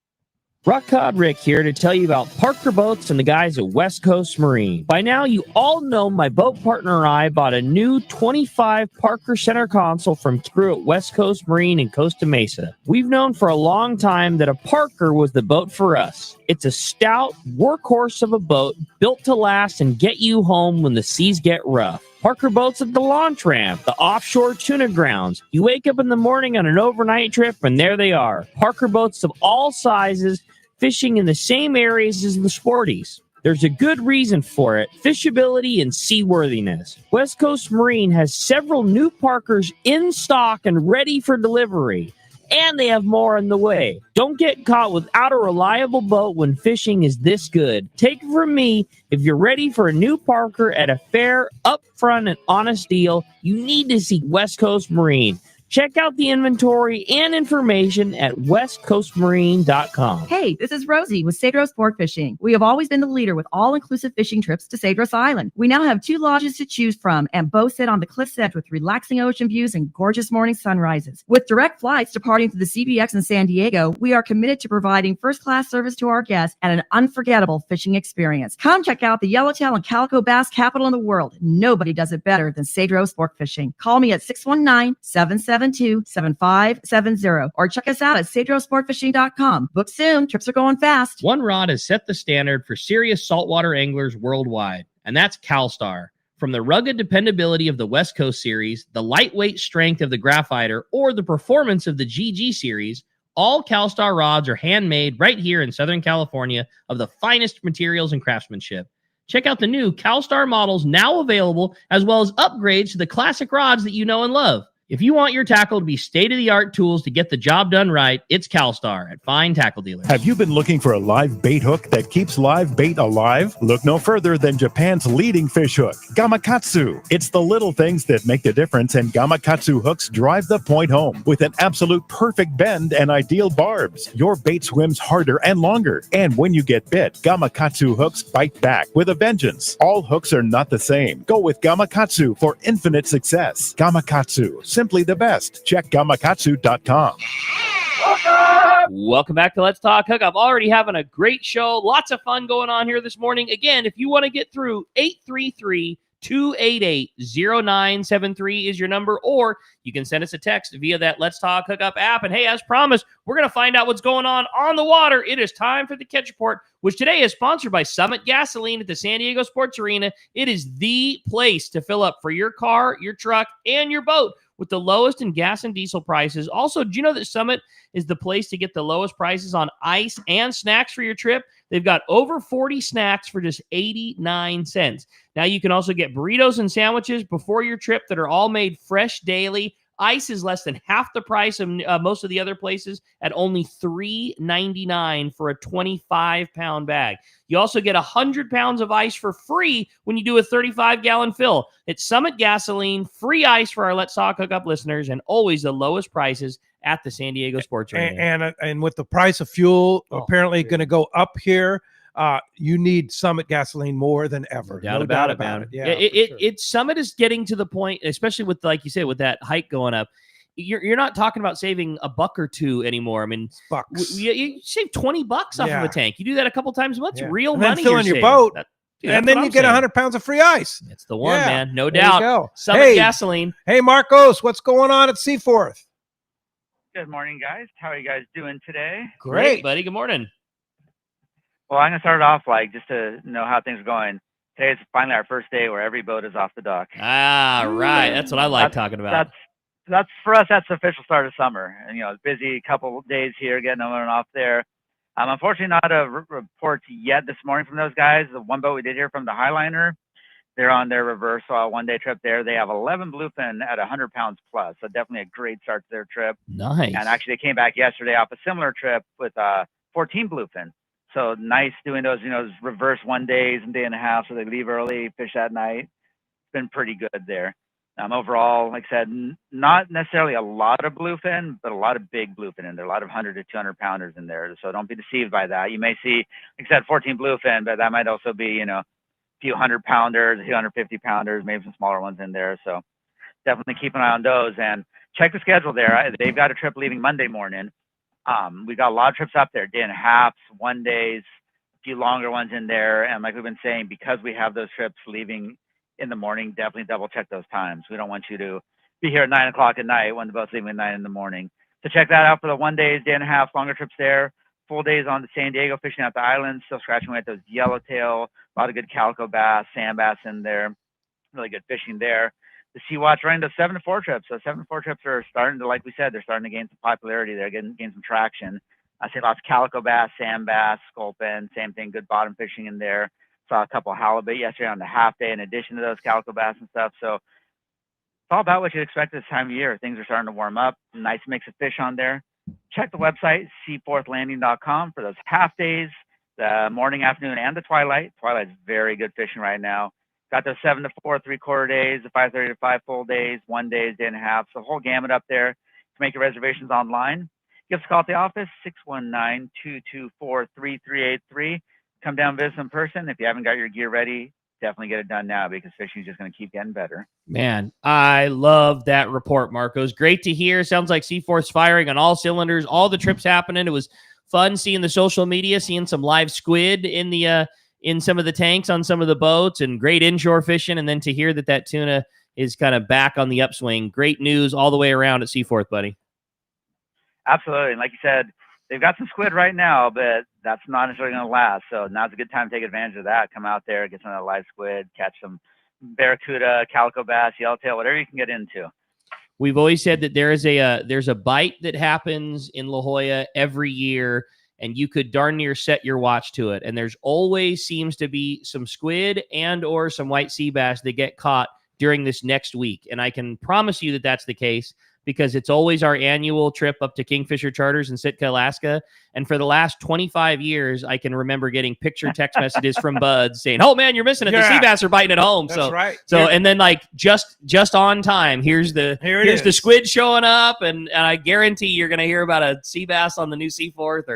Rock Cod Rick here to tell you about Parker Boats and the guys at West Coast Marine. By now, you all know my boat partner and I bought a new 25 Parker center console from crew at West Coast Marine in Costa Mesa. We've known for a long time that a Parker was the boat for us. It's a stout workhorse of a boat built to last and get you home when the seas get rough. Parker Boats at the launch ramp, the offshore tuna grounds. You wake up in the morning on an overnight trip, and there they are. Parker Boats of all sizes, fishing in the same areas as the sporties. There's a good reason for it: fishability and seaworthiness. West Coast Marine has several new Parkers in stock and ready for delivery. And they have more on the way. Don't get caught without a reliable boat when fishing is this good. Take it from me, if you're ready for a new Parker at a fair, upfront, and honest deal, you need to see West Coast Marine. Check out the inventory and information at westcoastmarine.com. Hey, this is Rosie with Cedro Sport Fishing. We have always been the leader with all-inclusive fishing trips to Cedros Island. We now have 2 lodges to choose from, and both sit on the cliff's edge with relaxing ocean views and gorgeous morning sunrises. With direct flights departing to the CBX in San Diego, we are committed to providing first-class service to our guests and an unforgettable fishing experience. Come check out the yellowtail and calico bass capital in the world. Nobody does it better than Cedro Sport Fishing. Call me at 619-772-7570 or check us out at cedrosportfishing.com. Book soon. Trips are going fast. One rod has set the standard for serious saltwater anglers worldwide, and that's CalStar. From the rugged dependability of the West Coast series, the lightweight strength of the Graphiter, or the performance of the GG series, all CalStar rods are handmade right here in Southern California of the finest materials and craftsmanship. Check out the new CalStar models now available, as well as upgrades to the classic rods that you know and love. If you want your tackle to be state-of-the-art tools to get the job done right, it's CalStar at fine tackle dealers. Have you been looking for a live bait hook that keeps live bait alive? Look no further than Japan's leading fish hook, Gamakatsu. It's the little things that make the difference, and Gamakatsu hooks drive the point home. With an absolute perfect bend and ideal barbs, your bait swims harder and longer. And when you get bit, Gamakatsu hooks bite back with a vengeance. All hooks are not the same. Go with Gamakatsu for infinite success. Gamakatsu, simply the best. Check gamakatsu.com. Welcome back to Let's Talk Hookup. Already having a great show. Lots of fun going on here this morning. Again, if you want to get through, 833-288-0973 is your number, or you can send us a text via that Let's Talk Hookup app. And hey, as promised, we're going to find out what's going on the water. It is time for the Catch Report, which today is sponsored by Summit Gasoline at the San Diego Sports Arena. It is the place to fill up for your car, your truck, and your boat with the lowest in gas and diesel prices. Also, do you know that Summit is the place to get the lowest prices on ice and snacks for your trip? They've got over 40 snacks for just 89 cents. Now, you can also get burritos and sandwiches before your trip that are all made fresh daily. Ice is less than half the price of most of the other places at only $3.99 for a 25-pound bag. You also get 100 pounds of ice for free when you do a 35-gallon fill. It's Summit Gasoline, free ice for our Let's Talk Hookup listeners, and always the lowest prices at the San Diego Sports Arena. And with the price of fuel apparently going to go up here, you need Summit Gasoline more than ever. No doubt about it. Yeah, Summit is getting to the point, especially with, like you said, with that hike going up. You're not talking about saving a buck or two anymore. I mean, bucks. You save $20 off of a tank. You do that a couple times a month. It's real and money. Then fill in your boat. And then you get 100 pounds of free ice. It's the one, man. No doubt. Summit Gasoline. Hey, Marcos, what's going on at Seaforth? Good morning, guys. How are you guys doing today? Great, buddy. Good morning. Well, I'm going to start it off just to know how things are going. Today is finally our first day where every boat is off the dock. Ah, right. That's what I like talking about. That's for us. That's the official start of summer. And busy couple of days here getting on and off there. Unfortunately, not a report yet this morning from those guys. The one boat we did hear from the Highliner, they're on their reverse one-day trip there. They have 11 bluefin at 100 pounds plus, so definitely a great start to their trip. Nice. And actually, they came back yesterday off a similar trip with 14 bluefin. So nice doing those, reverse 1 days and day and a half. So they leave early, fish that night. It's been pretty good there. Overall, like I said, not necessarily a lot of bluefin, but a lot of big bluefin in there. A lot of 100 to 200 pounders in there. So don't be deceived by that. You may see, like I said, 14 bluefin, but that might also be, a few 100 pounders, a few 150 pounders, maybe some smaller ones in there. So definitely keep an eye on those and check the schedule there. They've got a trip leaving Monday morning. We got a lot of trips up there, day and a half, 1 days, a few longer ones in there. And like we've been saying, because we have those trips leaving in the morning, definitely double check those times. We don't want you to be here at 9 o'clock at night when the boat's leaving at 9 in the morning. So check that out for the 1 days, day and a half, longer trips there. Full days on the San Diego, fishing out the islands, still scratching away at those yellowtail, a lot of good calico bass, sand bass in there, really good fishing there. The Sea Watch running those 7 to 4 trips. So 7 to 4 trips are starting to, like we said, they're starting to gain some popularity. They're getting some traction. I see lots of calico bass, sand bass, sculpin, same thing, good bottom fishing in there. Saw a couple halibut yesterday on the half day in addition to those calico bass and stuff. So it's all about what you'd expect this time of year. Things are starting to warm up. Nice mix of fish on there. Check the website, seaforthlanding.com, for those half days, the morning, afternoon, and the twilight. Twilight's very good fishing right now. Got the 7 to 4 3/4 days, the 5:30 to 5 full days, 1 day, day and a half. So the whole gamut up there. To make your reservations online, give us a call at the office, 619-224-3383. Come down, visit in person. If you haven't got your gear ready, definitely get it done now because fishing is just going to keep getting better. Man, I love that report, Marcos. Great to hear. Sounds like Seaforth's firing on all cylinders. All the trips happening. It was fun seeing the social media, seeing some live squid in the in some of the tanks on some of the boats, and great inshore fishing. And then to hear that tuna is kind of back on the upswing. Great news all the way around at Seaforth, buddy. Absolutely. And like you said, they've got some squid right now, but that's not necessarily going to last. So now's a good time to take advantage of that. Come out there, get some of that live squid, catch some barracuda, calico bass, yellowtail, whatever you can get into. We've always said that there's a bite that happens in La Jolla every year, and you could darn near set your watch to it. And there's always seems to be some squid and or some white sea bass that get caught during this next week. And I can promise you that that's the case, because it's always our annual trip up to Kingfisher Charters in Sitka, Alaska. And for the last 25 years, I can remember getting picture text messages from buds saying, "Oh man, you're missing it. The sea bass are biting at home." That's right. So, and then like just on time, here's the squid showing up. And I guarantee you're going to hear about a sea bass on the new Seaforth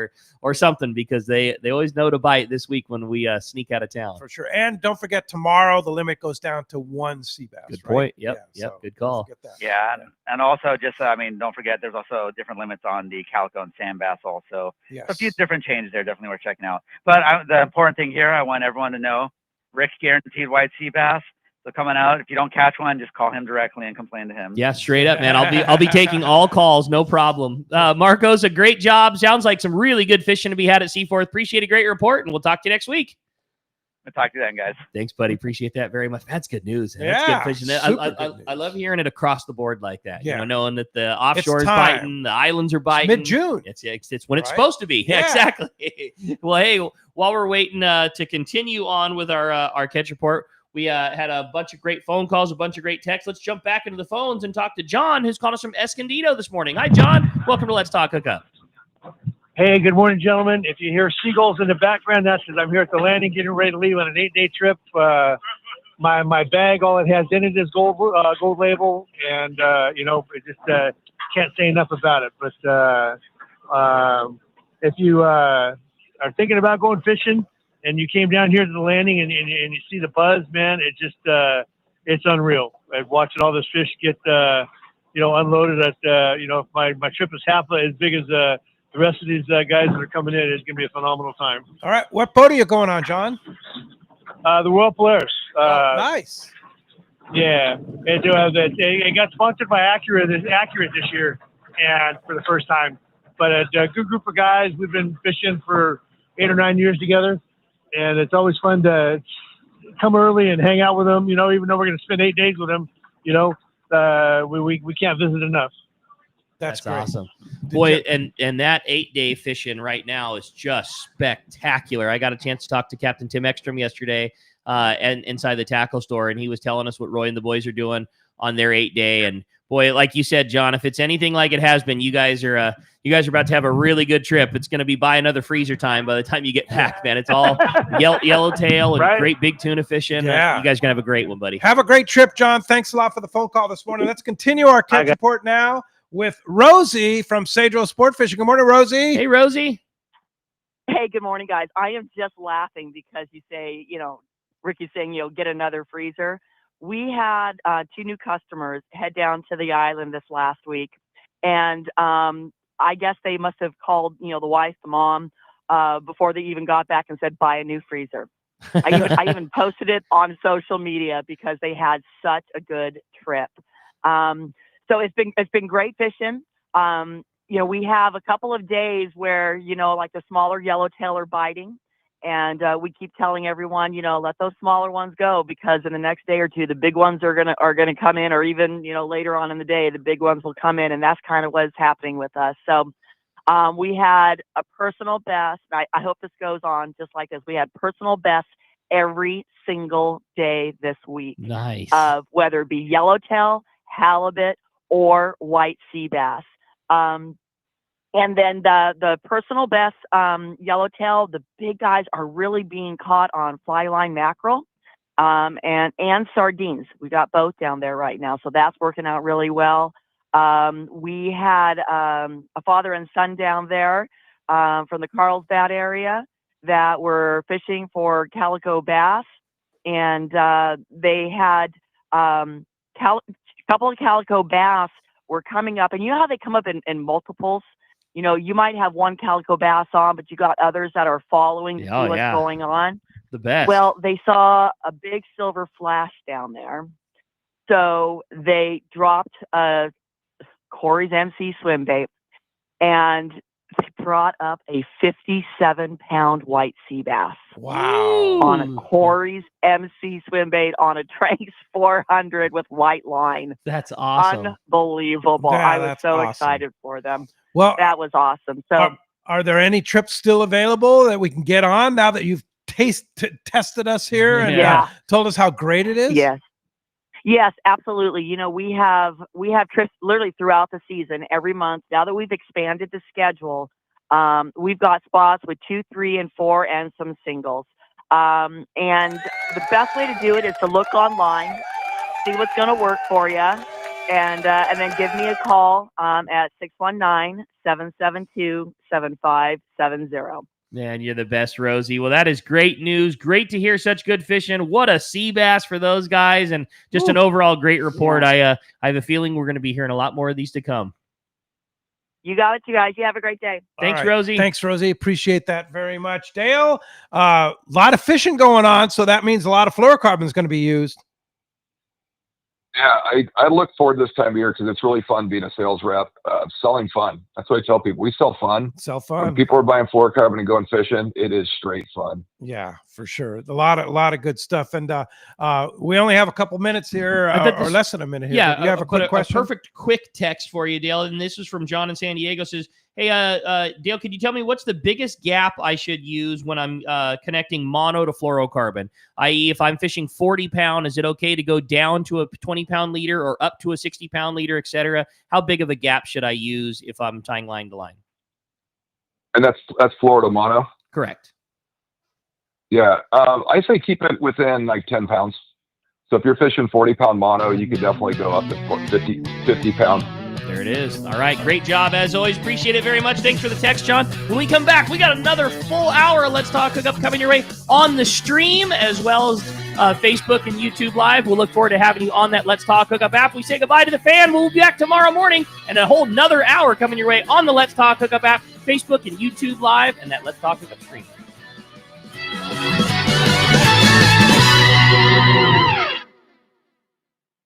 or something, because they always know to bite this week when we sneak out of town. For sure. And don't forget, tomorrow the limit goes down to 1 sea bass. Good right? point. Yep. So good call. Yeah. And also just, don't forget, there's also different limits on the calico and sand bass also. Yes. So a few different changes there, definitely worth checking out. But the important thing here, I want everyone to know, Rick's guaranteed white sea bass. So coming out, if you don't catch one, just call him directly and complain to him. Yeah, straight up, man. I'll be taking all calls, no problem. Marcos, a great job. Sounds like some really good fishing to be had at Seaforth. Appreciate a great report, and we'll talk to you next week. We'll talk to you then, guys. Thanks, buddy. Appreciate that very much. That's good news. Man. Yeah, that's good fishing. I love hearing it across the board like that. Yeah. Knowing that the offshore is biting, the islands are biting. Mid-June. It's when it's supposed to be. Yeah, exactly. Well, hey, while we're waiting to continue on with our catch report, we had a bunch of great phone calls, a bunch of great texts. Let's jump back into the phones and talk to John, who's calling us from Escondido this morning. Hi, John. Welcome to Let's Talk Hookup. Hey, good morning, gentlemen. If you hear seagulls in the background, that's because I'm here at the landing getting ready to leave on an 8-day trip. My bag, all it has in it is gold label, and, it just can't say enough about it. But if you are thinking about going fishing and you came down here to the landing and you see the buzz, man, it just it's unreal. Watching all this fish get, unloaded at, if my trip is half as big as the rest of these guys that are coming in, is going to be a phenomenal time. All right. What boat are you going on, John? The Royal Polaris. Nice. Yeah. It got sponsored by Accurate this year, and for the first time. But a good group of guys. We've been fishing for 8 or 9 years together, and it's always fun to come early and hang out with them. Even though we're going to spend 8 days with them, we can't visit enough. That's awesome. Boy, and that 8-day fishing right now is just spectacular. I got a chance to talk to Captain Tim Ekstrom yesterday and inside the tackle store, and he was telling us what Roy and the boys are doing on their 8-day. And boy, like you said, John, if it's anything like it has been, you guys are about to have a really good trip. It's going to be buy another freezer time by the time you get back, man. It's all yellowtail and great big tuna fishing. Yeah. You guys are going to have a great one, buddy. Have a great trip, John. Thanks a lot for the phone call this morning. Let's continue our catch report now with Rosie from Cedro Sport Fishing. Good morning, Rosie. Hey, Rosie. Hey, good morning, guys. I am just laughing because you say, Ricky's saying, get another freezer. We had 2 new customers head down to the island this last week. And I guess they must have called, the wife, the mom, before they even got back and said, buy a new freezer. I even posted it on social media because they had such a good trip. So it's been great fishing. We have a couple of days where, like the smaller yellowtail are biting. And we keep telling everyone, let those smaller ones go, because in the next day or two, the big ones are gonna come in, or even, later on in the day, the big ones will come in. And that's kind of what's happening with us. So we had a personal best. I hope this goes on just like this. We had personal best every single day this week. Nice. Of whether it be yellowtail, halibut, or white sea bass. And then the personal best yellowtail, the big guys are really being caught on fly line mackerel. and sardines. We got both down there right now, so that's working out really well. We had a father and son down there from the Carlsbad area that were fishing for calico bass, and they had a couple of calico bass were coming up, and you know how they come up in multiples? You know, you might have one calico bass on, but you got others that are following to see what's going on. The best. Well, they saw a big silver flash down there. So they dropped Corey's MC swim bait, and they brought up a 57-pound white sea bass. Wow. On a Corey's MC swim bait on a Tranks 400 with white line. That's awesome. Unbelievable. Yeah, I was that's so awesome. excited for them. Well, that was awesome. So are there any trips still available that we can get on now that you've tested us here and told us how great it is? Yes, absolutely. You know, we have trips literally throughout the season every month. Now that we've expanded the schedule, we've got spots with 2, 3, and 4 and some singles. And the best way to do it is to look online, see what's going to work for you, and then give me a call at 619-772-7570. Man, you're the best, Rosie. Well, that is great news. Great to hear such good fishing. What a sea bass for those guys, and just an overall great report. I have a feeling we're going to be hearing a lot more of these to come. You got it, you guys. You have a great day. Thanks, Rosie. Thanks, Rosie. Appreciate that very much. Dale, a lot of fishing going on, so that means a lot of fluorocarbon is going to be used. Yeah, I look forward to this time of year because it's really fun being a sales rep, selling fun. That's what I tell people. We sell fun. Sell fun. When people are buying fluorocarbon and going fishing, it is straight fun. Yeah, for sure. A lot of good stuff. And we only have a couple minutes here, or less than a minute here. Yeah, you have a quick question? A perfect quick text for you, Dale. And this is from John in San Diego. Says, hey, Dale, could you tell me what's the biggest gap I should use when I'm connecting mono to fluorocarbon? I.e., if I'm fishing 40-pound, is it okay to go down to a 20-pound leader or up to a 60-pound leader, etc.? How big of a gap should I use if I'm tying line to line? And that's Florida mono? Correct. Yeah, I say keep it within like 10 pounds. So if you're fishing 40-pound mono, you could definitely go up to 50 pounds. There it is. All right. Great job, as always. Appreciate it very much. Thanks for the text, John. When we come back, we got another full hour of Let's Talk Hookup coming your way on the stream, as well as Facebook and YouTube Live. We'll look forward to having you on that Let's Talk Hookup app. We say goodbye to the fan. We'll be back tomorrow morning, and a whole another hour coming your way on the Let's Talk Hookup app, Facebook and YouTube Live, and that Let's Talk Hookup stream.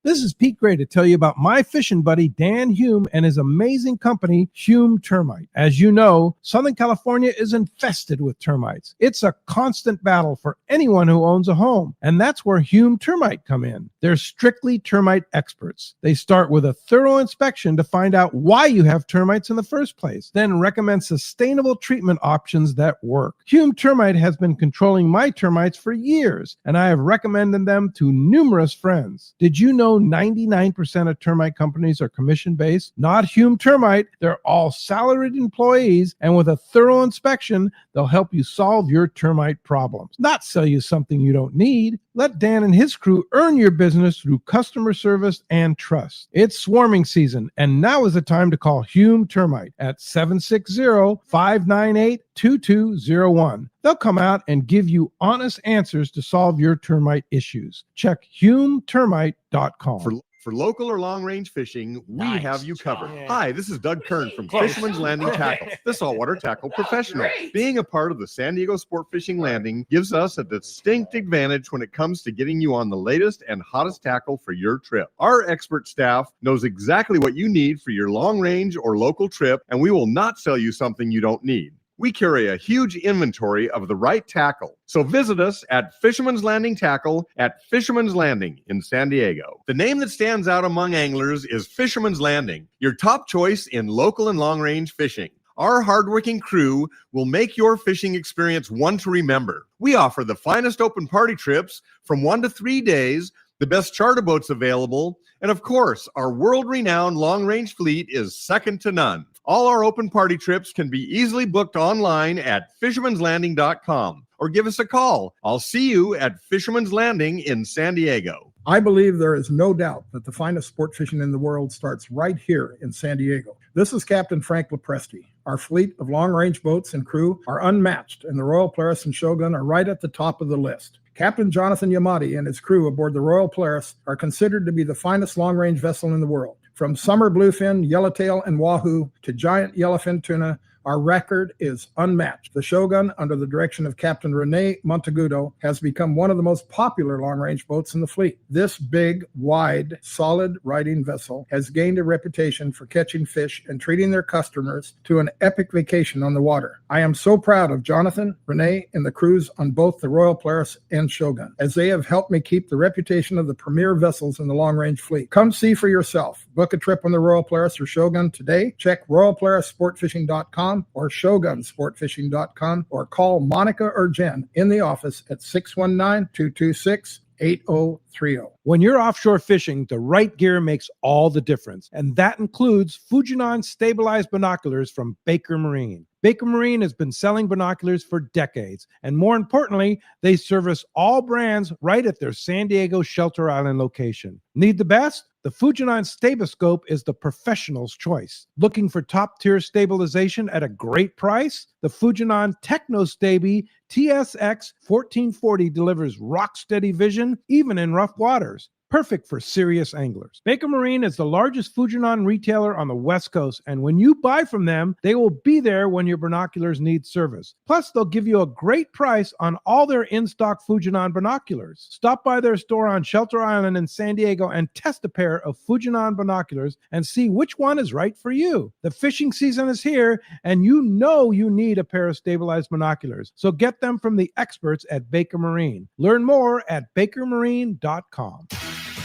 This is Pete Gray to tell you about my fishing buddy, Dan Hume, and his amazing company, Hume Termite. As you know, Southern California is infested with termites. It's a constant battle for anyone who owns a home, and that's where Hume Termite come in. They're strictly termite experts. They start with a thorough inspection to find out why you have termites in the first place, then recommend sustainable treatment options that work. Hume Termite has been controlling my termites for years, and I have recommended them to numerous friends. Did you know 99% of termite companies are commission-based? Not Hume Termite. They're all salaried employees, and with a thorough inspection, they'll help you solve your termite problems, not sell you something you don't need. Let Dan and his crew earn your business through customer service and trust. It's swarming season, and now is the time to call Hume Termite at 760-598-2201. They'll come out and give you honest answers to solve your termite issues. Check HumeTermite.com. For local or long-range fishing, we have you covered. Hi, this is Doug Kern from Fisherman's Landing Tackle, the saltwater tackle professional. Being a part of the San Diego Sport Fishing Landing gives us a distinct advantage when it comes to getting you on the latest and hottest tackle for your trip. Our expert staff knows exactly what you need for your long-range or local trip, and we will not sell you something you don't need. We carry a huge inventory of the right tackle. So visit us at Fisherman's Landing Tackle at Fisherman's Landing in San Diego. The name that stands out among anglers is Fisherman's Landing, your top choice in local and long-range fishing. Our hardworking crew will make your fishing experience one to remember. We offer the finest open party trips from 1 to 3 days, the best charter boats available, and of course, our world-renowned long-range fleet is second to none. All our open party trips can be easily booked online at fishermanslanding.com or give us a call. I'll see you at Fisherman's Landing in San Diego. I believe there is no doubt that the finest sport fishing in the world starts right here in San Diego. This is Captain Frank Lopresti. Our fleet of long-range boats and crew are unmatched, and the Royal Polaris and Shogun are right at the top of the list. Captain Jonathan Yamati and his crew aboard the Royal Polaris are considered to be the finest long-range vessel in the world. From summer bluefin, yellowtail, and wahoo to giant yellowfin tuna, our record is unmatched. The Shogun, under the direction of Captain Rene Monteagudo, has become one of the most popular long-range boats in the fleet. This big, wide, solid riding vessel has gained a reputation for catching fish and treating their customers to an epic vacation on the water. I am so proud of Jonathan, Rene, and the crews on both the Royal Polaris and Shogun, as they have helped me keep the reputation of the premier vessels in the long-range fleet. Come see for yourself. Book a trip on the Royal Polaris or Shogun today. Check RoyalPolarisSportFishing.com or ShogunSportFishing.com, or call Monica or Jen in the office at 619-226-8030. When you're offshore fishing, the right gear makes all the difference, and that includes Fujinon stabilized binoculars from Baker Marine. Baker Marine has been selling binoculars for decades, and more importantly, they service all brands right at their San Diego Shelter Island location. Need the best? The Fujinon Staboscope is the professional's choice. Looking for top-tier stabilization at a great price? The Fujinon TechnoStabi TSX 1440 delivers rock-steady vision even in rough waters. Perfect for serious anglers. Baker Marine is the largest Fujinon retailer on the West Coast, and when you buy from them, they will be there when your binoculars need service. Plus, they'll give you a great price on all their in-stock Fujinon binoculars. Stop by their store on Shelter Island in San Diego and test a pair of Fujinon binoculars and see which one is right for you. The fishing season is here, and you know you need a pair of stabilized binoculars. So get them from the experts at Baker Marine. Learn more at bakermarine.com.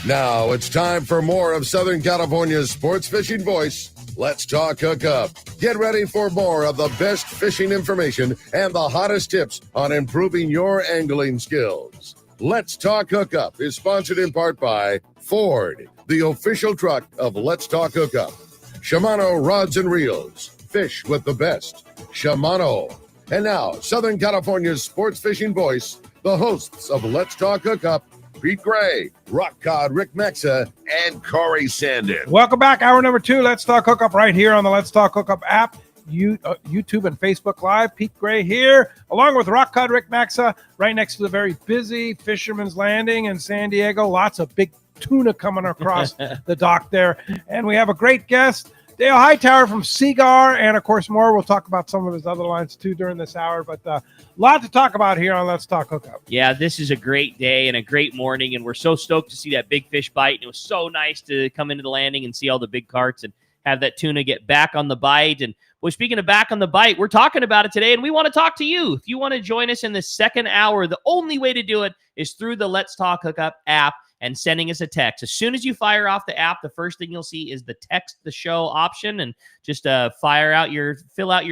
Now it's time for more of Southern California's sports fishing voice. Let's talk Hookup. Get ready for more of the best fishing information and the hottest tips on improving your angling skills. Let's Talk Hookup is sponsored in part by Ford, the official truck of Let's Talk Hookup. Shimano Rods and Reels. Fish with the best. Shimano. And now, Southern California's sports fishing voice, the hosts of Let's Talk Hookup, Pete Gray, Rock Cod Rick Maxa, and Corey Sandin. Welcome back. Hour number 2. Let's Talk Hookup right here on the Let's Talk Hookup app, YouTube and Facebook Live. Pete Gray here, along with Rock Cod Rick Maxa, right next to the very busy Fisherman's Landing in San Diego. Lots of big tuna coming across the dock there. And we have a great guest, Dale Hightower from Seaguar, and of course more. We'll talk about some of his other lines too during this hour, but a lot to talk about here on Let's Talk Hookup. Yeah, this is a great day and a great morning, and we're so stoked to see that big fish bite. And it was so nice to come into the landing and see all the big carts and have that tuna get back on the bite. And well, speaking of back on the bite, we're talking about it today, and we want to talk to you. If you want to join us in the second hour, the only way to do it is through the Let's Talk Hookup app and sending us a text. As soon as you fire off the app, the first thing you'll see is the text the show option, and just fill out your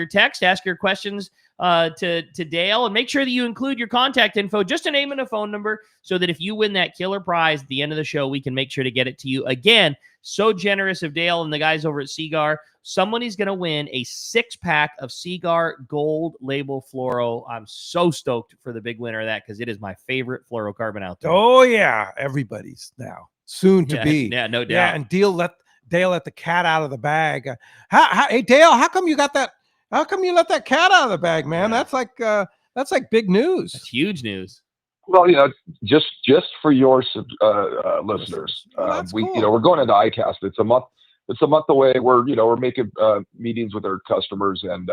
text, ask your questions to Dale, and make sure that you include your contact info, just a name and a phone number, so that if you win that killer prize at the end of the show, we can make sure to get it to you. Again, so generous of Dale and the guys over at Seaguar. Somebody's going to win a 6-pack of Seaguar Gold Label Fluoro. I'm so stoked for the big winner of that because it is my favorite fluorocarbon out there. Oh, yeah. Everybody's now. Soon to be. Yeah, no doubt. Yeah, and Dale let the cat out of the bag. Hey, Dale, how come you got that? How come you let that cat out of the bag, man? That's like big news. That's huge news. Well, just for your listeners, cool. We're going into ICAST. It's a month away. We're making meetings with our customers, and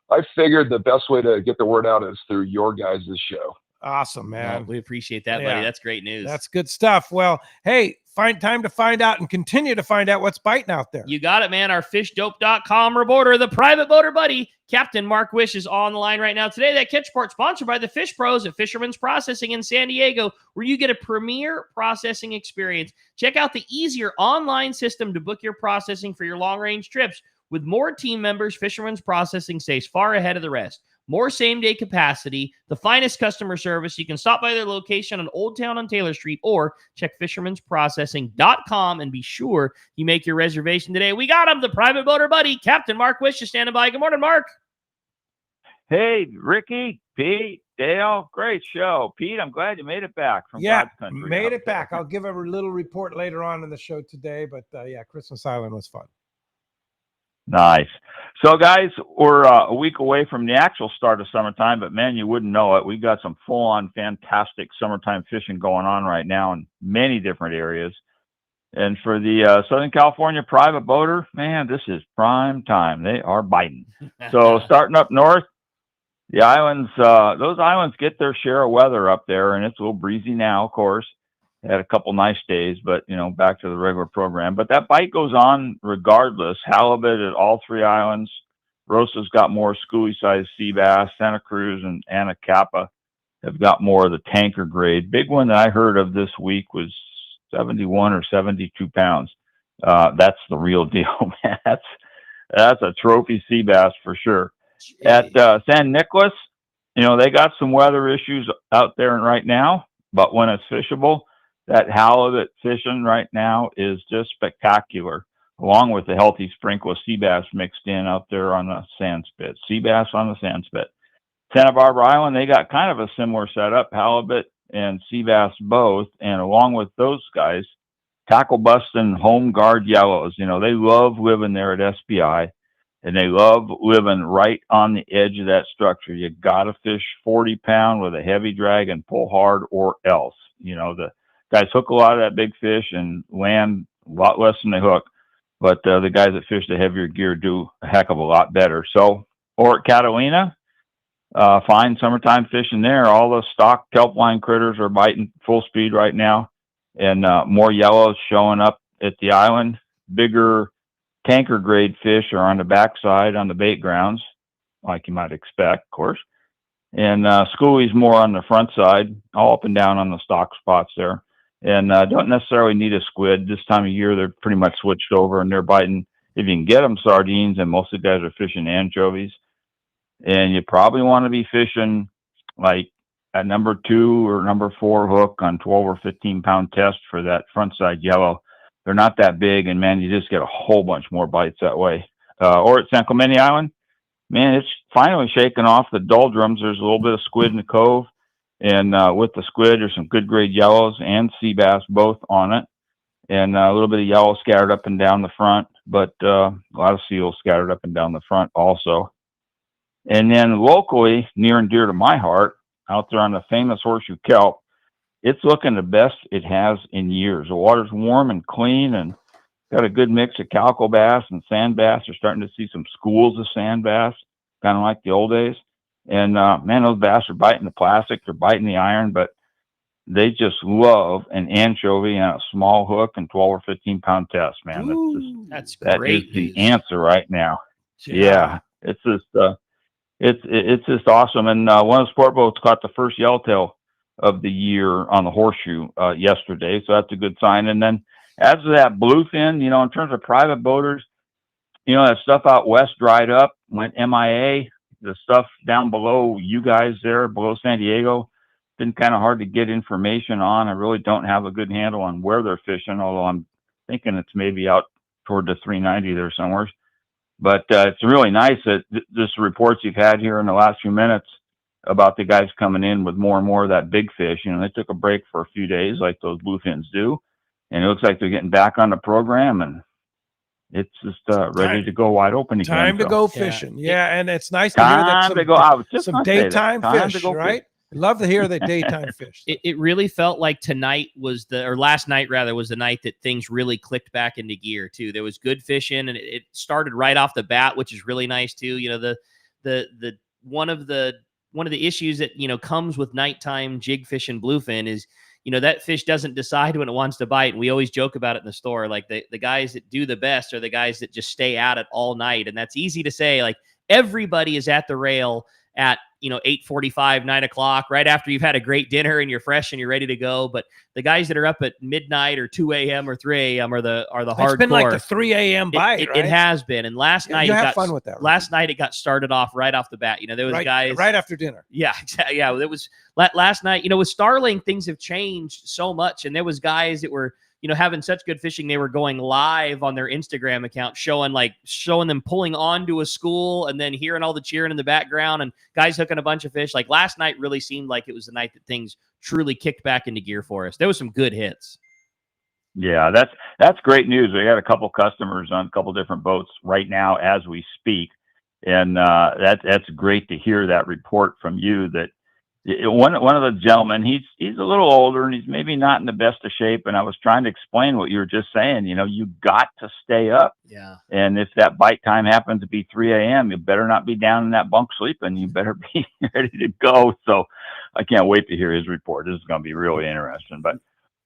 I figured the best way to get the word out is through your guys' show. Awesome, man. Well, we appreciate that, buddy. That's great news. That's good stuff. Well, hey, find time to find out and continue to find out what's biting out there. You got it, man. Our fishdope.com reporter, the private boater buddy, Captain Mark Wish, is on the line right now. Today, that catch report sponsored by the Fish Pros at Fisherman's Processing in San Diego, where you get a premier processing experience. Check out the easier online system to book your processing for your long-range trips. With more team members, Fisherman's Processing stays far ahead of the rest. More same-day capacity, the finest customer service. You can stop by their location on Old Town on Taylor Street or check fishermansprocessing.com and be sure you make your reservation today. We got him, the private boater buddy, Captain Mark Wish, is standing by. Good morning, Mark. Hey, Ricky, Pete, Dale, great show. Pete, I'm glad you made it back from Yeah, God's country. made it back. I'll give a little report later on in the show today, but yeah, Christmas Island was fun. Nice. So, guys, we're a week away from the actual start of summertime, but man, you wouldn't know it. We've got some full-on fantastic summertime fishing going on right now in many different areas. And for the Southern California private boater, man, this is prime time. They are biting. So, starting up north, the islands, those islands get their share of weather up there, and it's a little breezy now, of course. Had a couple nice days, but, back to the regular program. But that bite goes on regardless. Halibut at all three islands. Rosa's got more schoolie-sized sea bass. Santa Cruz and Anacapa have got more of the tanker grade. Big one that I heard of this week was 71 or 72 pounds. That's the real deal, man. That's a trophy sea bass for sure. Jeez. At San Nicolas, they got some weather issues out there right now, but when it's fishable, that halibut fishing right now is just spectacular, along with the healthy sprinkle of sea bass mixed in out there on the sand spit. Sea bass on the sand spit. Santa Barbara Island, they got kind of a similar setup, halibut and sea bass both, and along with those guys, tackle busting home guard yellows. They love living there at SPI, and they love living right on the edge of that structure. You got to fish 40-pound with a heavy drag and pull hard, or else. The guys hook a lot of that big fish and land a lot less than they hook, but the guys that fish the heavier gear do a heck of a lot better. So, or at Catalina, fine summertime fishing there. All the stock kelp line critters are biting full speed right now, and more yellows showing up at the island. Bigger tanker grade fish are on the backside on the bait grounds, like you might expect, of course. And schoolies more on the front side, all up and down on the stock spots there. And don't necessarily need a squid. This time of year, they're pretty much switched over, and they're biting, if you can get them, sardines, and most of the guys are fishing anchovies. And you probably want to be fishing like a number 2 or number 4 hook on 12 or 15-pound test for that front side yellow. They're not that big, and man, you just get a whole bunch more bites that way. Or at San Clemente Island, man, it's finally shaking off the doldrums. There's a little bit of squid in the cove, and with the squid, there's some good grade yellows and sea bass both on it, and a little bit of yellow scattered up and down the front, but a lot of seals scattered up and down the front also. And then locally, near and dear to my heart, out there on the famous Horseshoe Kelp, it's looking the best it has in years. The water's warm and clean, and got a good mix of calico bass and sand bass. They're starting to see some schools of sand bass, kind of like the old days. And man, those bass are biting the plastic, they're biting the iron, but they just love an anchovy and a small hook and 12 or 15-pound test, man. Ooh, that's that great is the answer right now. Yeah, it's just awesome. And one of the sport boats caught the first yellowtail of the year on the Horseshoe yesterday, so that's a good sign. And then as to that bluefin, in terms of private boaters, that stuff out west dried up, went MIA. The stuff down below you guys there, below San Diego, been kind of hard to get information on. I really don't have a good handle on where they're fishing, although I'm thinking it's maybe out toward the 390 there somewhere. But it's really nice that just the reports you've had here in the last few minutes about the guys coming in with more and more of that big fish. They took a break for a few days like those bluefins do, and it looks like they're getting back on the program, and it's just ready to go wide open again. Time to go fishing. Yeah, and it's nice to hear that some daytime fish, right? Love to hear the daytime fish. It really felt like tonight was last night rather was the night that things really clicked back into gear too. There was good fishing, and it started right off the bat, which is really nice too. The one of the issues that comes with nighttime jig fishing bluefin is that fish doesn't decide when it wants to bite. And we always joke about it in the store. Like the guys that do the best are the guys that just stay at it all night. And that's easy to say. Like everybody is at the rail at 8:45, 9 o'clock, right after you've had a great dinner and you're fresh and you're ready to go. But the guys that are up at midnight or 2 a.m. or 3 a.m. are the hardcore. It's been like the 3 a.m. bite, right? It has been. And last night you have fun with that. Right? Last night it got started off right off the bat. There was guys right after dinner. Yeah, exactly. Yeah, it was last night. With Starling, things have changed so much, and there was guys that were having such good fishing, they were going live on their Instagram account, showing them pulling onto a school and then hearing all the cheering in the background and guys hooking a bunch of fish. Like last night really seemed like it was the night that things truly kicked back into gear for us. There was some good hits. Yeah, that's great news. We got a couple customers on a couple different boats right now as we speak, and that's great to hear that report from you. That one of the gentlemen, he's a little older and he's maybe not in the best of shape. And I was trying to explain what you were just saying. You got to stay up. Yeah. And if that bite time happens to be 3 a.m., you better not be down in that bunk sleeping. You better be ready to go. So I can't wait to hear his report. This is going to be really interesting. But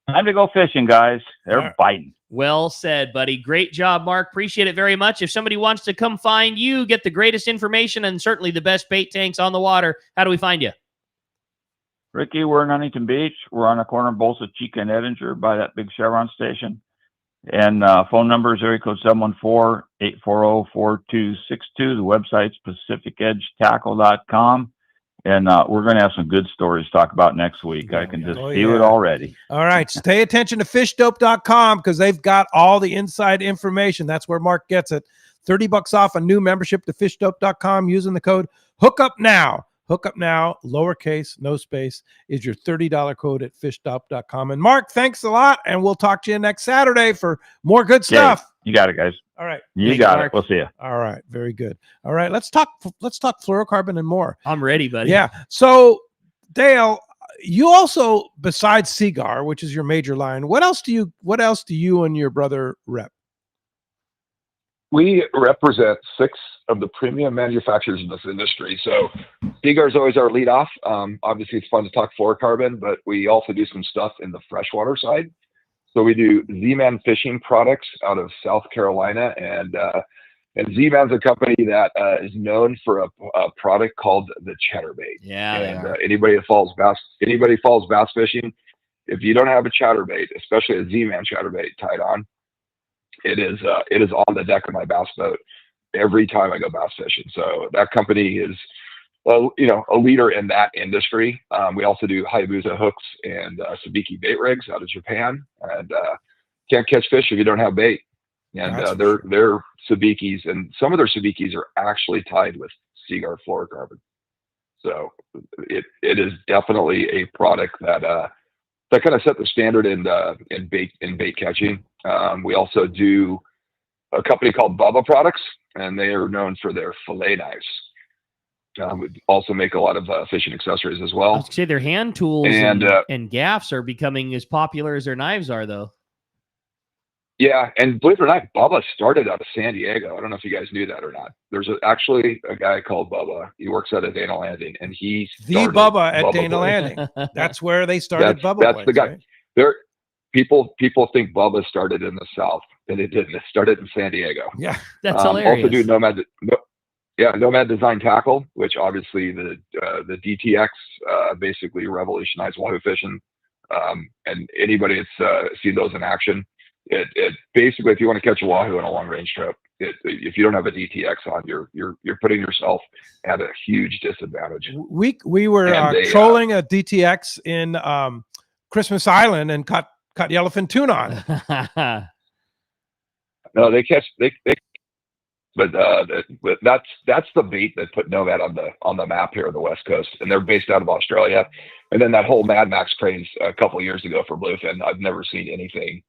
time to go fishing, guys. They're biting. Well said, buddy. Great job, Mark. Appreciate it very much. If somebody wants to come find you, get the greatest information and certainly the best bait tanks on the water, how do we find you? Ricky, we're in Huntington Beach. We're on the corner of Bolsa Chica and Edinger by that big Chevron station. And phone number is area code 714-840-4262. The website's PacificEdgeTackle.com. And we're going to have some good stories to talk about next week. I can just feel it already. All right. Stay attention to fishdope.com because they've got all the inside information. That's where Mark gets it. $30 off a new membership to fishdope.com using the code HOOKUPNOW. Hookup Now, lowercase, no space, is your $30 code at fishdope.com. And Mark, thanks a lot. And we'll talk to you next Saturday for more good stuff. You got it, guys. All right. You got it. We'll see you. All right. Very good. All right. Let's talk fluorocarbon and more. I'm ready, buddy. Yeah. So Dale, you also, besides Seaguar, which is your major line, what else do you and your brother rep? We represent 6 of the premium manufacturers in this industry. So Seaguar is always our lead off. Obviously it's fun to talk fluorocarbon, but we also do some stuff in the freshwater side. So we do Z-Man fishing products out of South Carolina, and Z-Man's a company that is known for a product called the chatterbait. Yeah. And anybody follows bass fishing, if you don't have a chatterbait, especially a Z-Man chatterbait tied on, it is on the deck of my bass boat every time I go bass fishing. So that company is, a leader in that industry. We also do Hayabusa hooks and sabiki bait rigs out of Japan, and can't catch fish if you don't have bait. And their sabikis, and some of their sabikis are actually tied with Seaguar Fluorocarbon. So it is definitely a product that kind of set the standard in bait catching. We also do a company called Bubba Products, and they are known for their fillet knives. We also make a lot of fishing accessories as well. I was say their hand tools and gaffs are becoming as popular as their knives are, though. Yeah, and believe it or not, Bubba started out of San Diego. I don't know if you guys knew that or not. There's actually a guy called Bubba. He works out at Dana Landing, and he started Bubba at Dana Landing. That's where they started Bubba. That's Place, the guy. Right? There, people think Bubba started in the South, and it didn't. It started in San Diego. Yeah, that's hilarious. Also do Nomad Design Tackle, which obviously the DTX basically revolutionized wahoo fishing. And anybody that's seen those in action, it basically, if you want to catch a wahoo on a long range trip, if you don't have a DTX on, you're putting yourself at a huge disadvantage. We were trolling a DTX in Christmas Island and caught yellowfin tuna on. No, they catch but that's the bait that put Nomad on the map here on the West Coast, and they're based out of Australia. And then that whole Mad Max craze a couple years ago for bluefin, I've never seen anything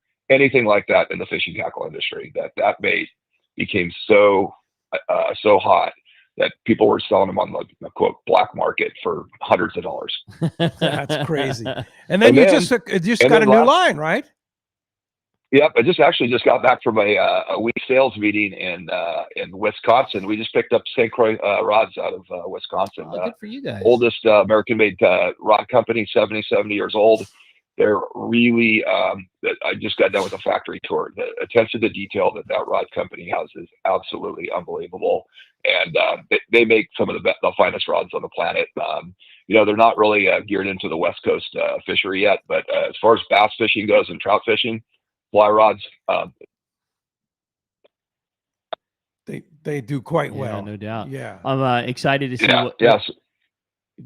like that in the fishing tackle industry. That bait became so hot that people were selling them on the quote black market for hundreds of dollars. That's crazy. And then you just got a new line, right? Yep, I just got back from a week sales meeting in Wisconsin. We just picked up St. Croix rods out of Wisconsin. Good for you guys. Oldest American-made rod company, 70 years old. They're really. I just got done with a factory tour. The attention to detail that rod company has is absolutely unbelievable, and they make some of the finest rods on the planet. They're not really geared into the West Coast fishery yet, but as far as bass fishing goes and trout fishing, fly rods, they do quite well, no doubt. Yeah, I'm excited to see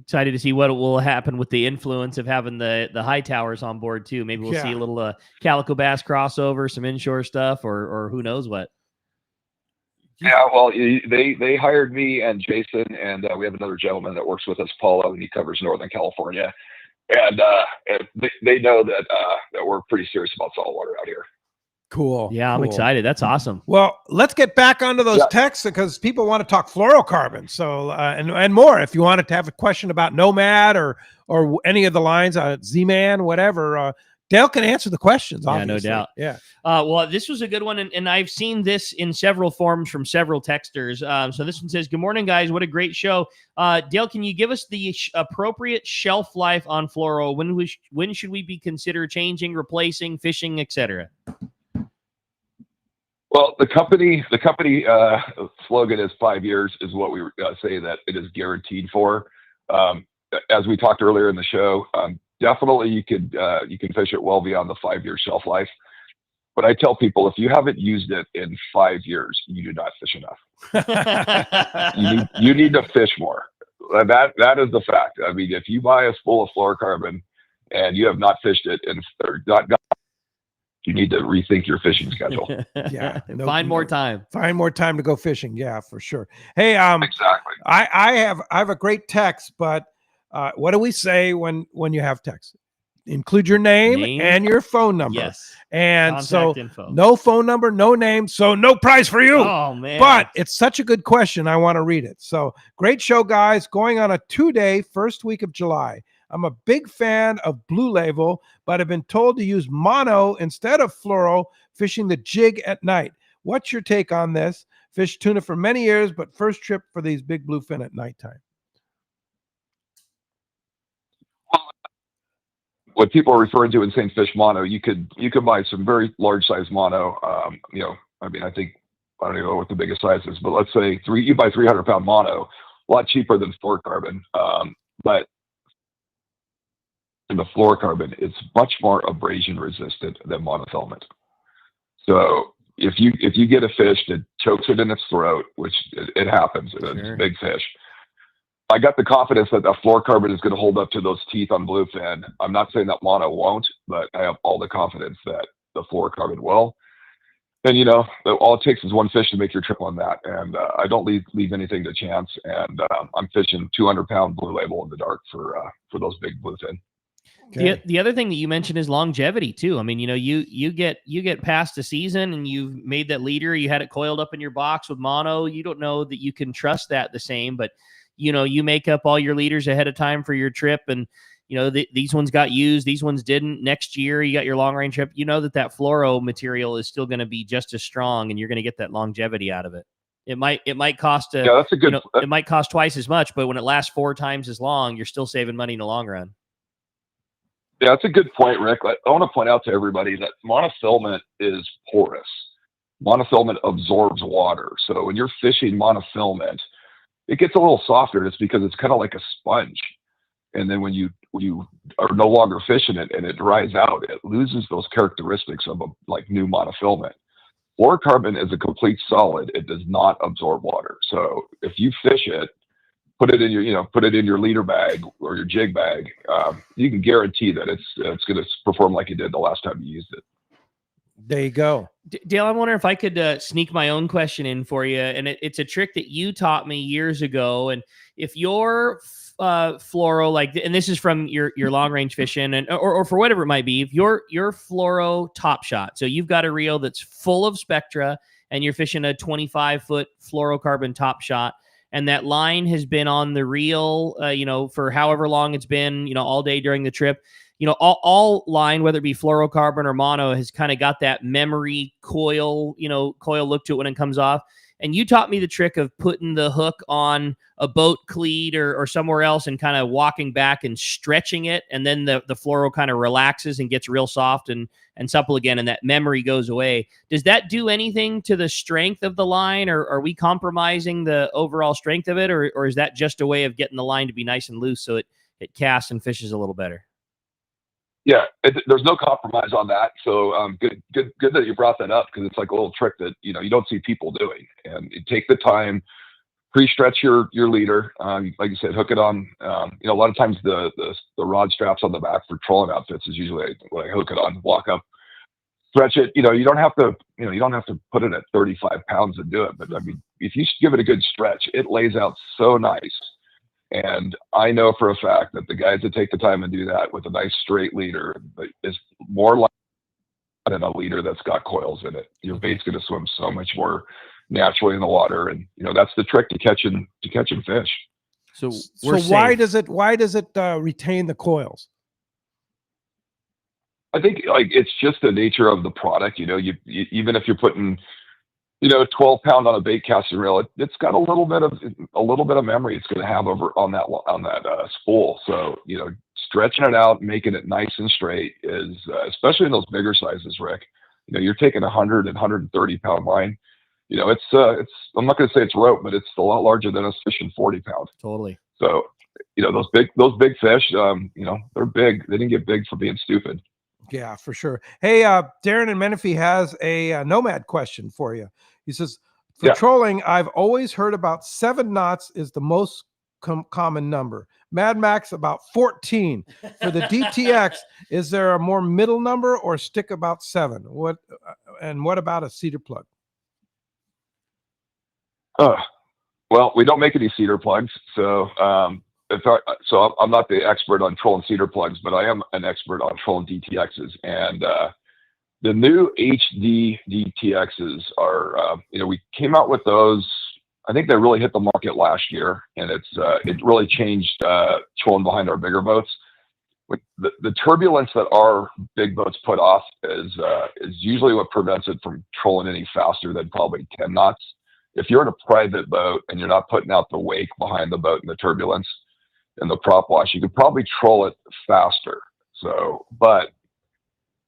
Excited to see what will happen with the influence of having the Hightowers on board too. Maybe we'll see a little calico bass crossover, some inshore stuff, or who knows what. Yeah, well, they hired me and Jason, and we have another gentleman that works with us, Paulo, and he covers Northern California. And they know that we're pretty serious about saltwater out here. Cool. Yeah, I'm excited. That's awesome. Well, let's get back onto those texts because people want to talk fluorocarbon. So and more. If you wanted to have a question about Nomad or any of the lines, Z-Man, whatever, Dale can answer the questions. Obviously. Yeah, no doubt. Yeah. Well, this was a good one, and I've seen this in several forms from several texters. So this one says, "Good morning, guys. What a great show." Dale, can you give us the appropriate shelf life on fluoro? When should we be consider changing, replacing, fishing, etc.? Well, the company slogan is 5 years is what we say that it is guaranteed for. As we talked earlier in the show, definitely you can fish it well beyond the 5-year shelf life. But I tell people, if you haven't used it in 5 years, you do not fish enough. you need to fish more. That is the fact. I mean, if you buy a spool of fluorocarbon and you have not fished it you need to rethink your fishing schedule. Yeah. Find more time to go fishing. Yeah, for sure. Hey, exactly. I have a great text, but what do we say when you have text? Include your name and your phone number. Yes. And Contact info. No phone number, no name, so no prize for you. Oh, man. But it's such a good question. I want to read it. So great show, guys. Going on a 2-day first week of July. I'm a big fan of Blue Label, but I've been told to use mono instead of fluoro fishing the jig at night. What's your take on this? Fished tuna for many years, but first trip for these big bluefin at nighttime. What people are referring to in saying fish mono, you could buy some very large size mono. I mean, I don't even know what the biggest size is, but let's say you buy 300-pound mono, a lot cheaper than fluorocarbon. But in the fluorocarbon, it's much more abrasion resistant than monofilament. So if you get a fish that chokes it in its throat, which it happens, it's a big fish, I got the confidence that the fluorocarbon is going to hold up to those teeth on bluefin. I'm not saying that mono won't, but I have all the confidence that the fluorocarbon will. And all it takes is one fish to make your trip on that. And I don't leave anything to chance. And I'm fishing 200-pound Blue Label in the dark for those big bluefin. Okay. The other thing that you mentioned is longevity too. I mean, you get past the season and you've made that leader, you had it coiled up in your box with mono. You don't know that you can trust that the same, but you make up all your leaders ahead of time for your trip, and these ones got used, these ones didn't. Next year you got your long range trip. That fluoro material is still going to be just as strong, and you're going to get that longevity out of it. It might cost that's a good. It might cost twice as much, but when it lasts 4 times as long, you're still saving money in the long run. Yeah, that's a good point, Rick. I want to point out to everybody that monofilament is porous. Monofilament absorbs water. So when you're fishing monofilament, it gets a little softer. It's because it's kind of like a sponge. And then when you are no longer fishing it and it dries out, it loses those characteristics of like new monofilament. Fluorocarbon is a complete solid. It does not absorb water. So if you fish it, put it in your leader bag or your jig bag, you can guarantee that it's going to perform like it did the last time you used it. There you go. Dale, I wonder if I could sneak my own question in for you. And it's a trick that you taught me years ago. And if your fluoro, and this is from your long range fishing or for whatever it might be, if your fluoro top shot, so you've got a reel that's full of spectra and you're fishing a 25-foot fluorocarbon top shot, and that line has been on the reel, for however long it's been, all day during the trip. All line, whether it be fluorocarbon or mono, has kind of got that memory coil look to it when it comes off. And you taught me the trick of putting the hook on a boat cleat or somewhere else and kind of walking back and stretching it. And then the fluoro kind of relaxes and gets real soft and supple again. And that memory goes away. Does that do anything to the strength of the line, or are we compromising the overall strength of it? Or is that just a way of getting the line to be nice and loose so it casts and fishes a little better? Yeah, there's no compromise on that. So good that you brought that up, because it's like a little trick that you don't see people doing. And you take the time pre-stretch your leader. Like you said, hook it on. A lot of times the rod straps on the back for trolling outfits is usually what I hook it on. Walk up, stretch it. You don't have to. You don't have to put it at 35 pounds to do it. But I mean, if you give it a good stretch, it lays out so nice. And I know for a fact that the guys that take the time and do that with a nice straight leader is more likely than a leader that's got coils in it. Your bait's going to swim so much more naturally in the water, and that's the trick to catching fish. So why does it retain the coils? I think it's just the nature of the product. You even if you're putting 12 pound on a bait casting reel, it's got a little bit of memory it's going to have over on that spool. So stretching it out, making it nice and straight is especially in those bigger sizes, Rick. You're taking 100 and 130 pound line. It's I'm not going to say it's rope, but it's a lot larger than us fishing 40 pound. Totally. So those big fish, they're big. They didn't get big for being stupid. Yeah, for sure. Hey, Darren in Menifee has a Nomad question for you. He says, for trolling, I've always heard about 7 knots is the most common number. Mad Max about 14. For the DTX, is there a more middle number or stick about 7? What about a cedar plug? Well, we don't make any cedar plugs, so I'm not the expert on trolling cedar plugs, but I am an expert on trolling DTXs. And the new HD DTXs are, we came out with those. I think they really hit the market last year, and it really changed trolling behind our bigger boats. The turbulence that our big boats put off is usually what prevents it from trolling any faster than probably 10 knots. If you're in a private boat and you're not putting out the wake behind the boat and the turbulence and the prop wash, you could probably troll it faster. So, but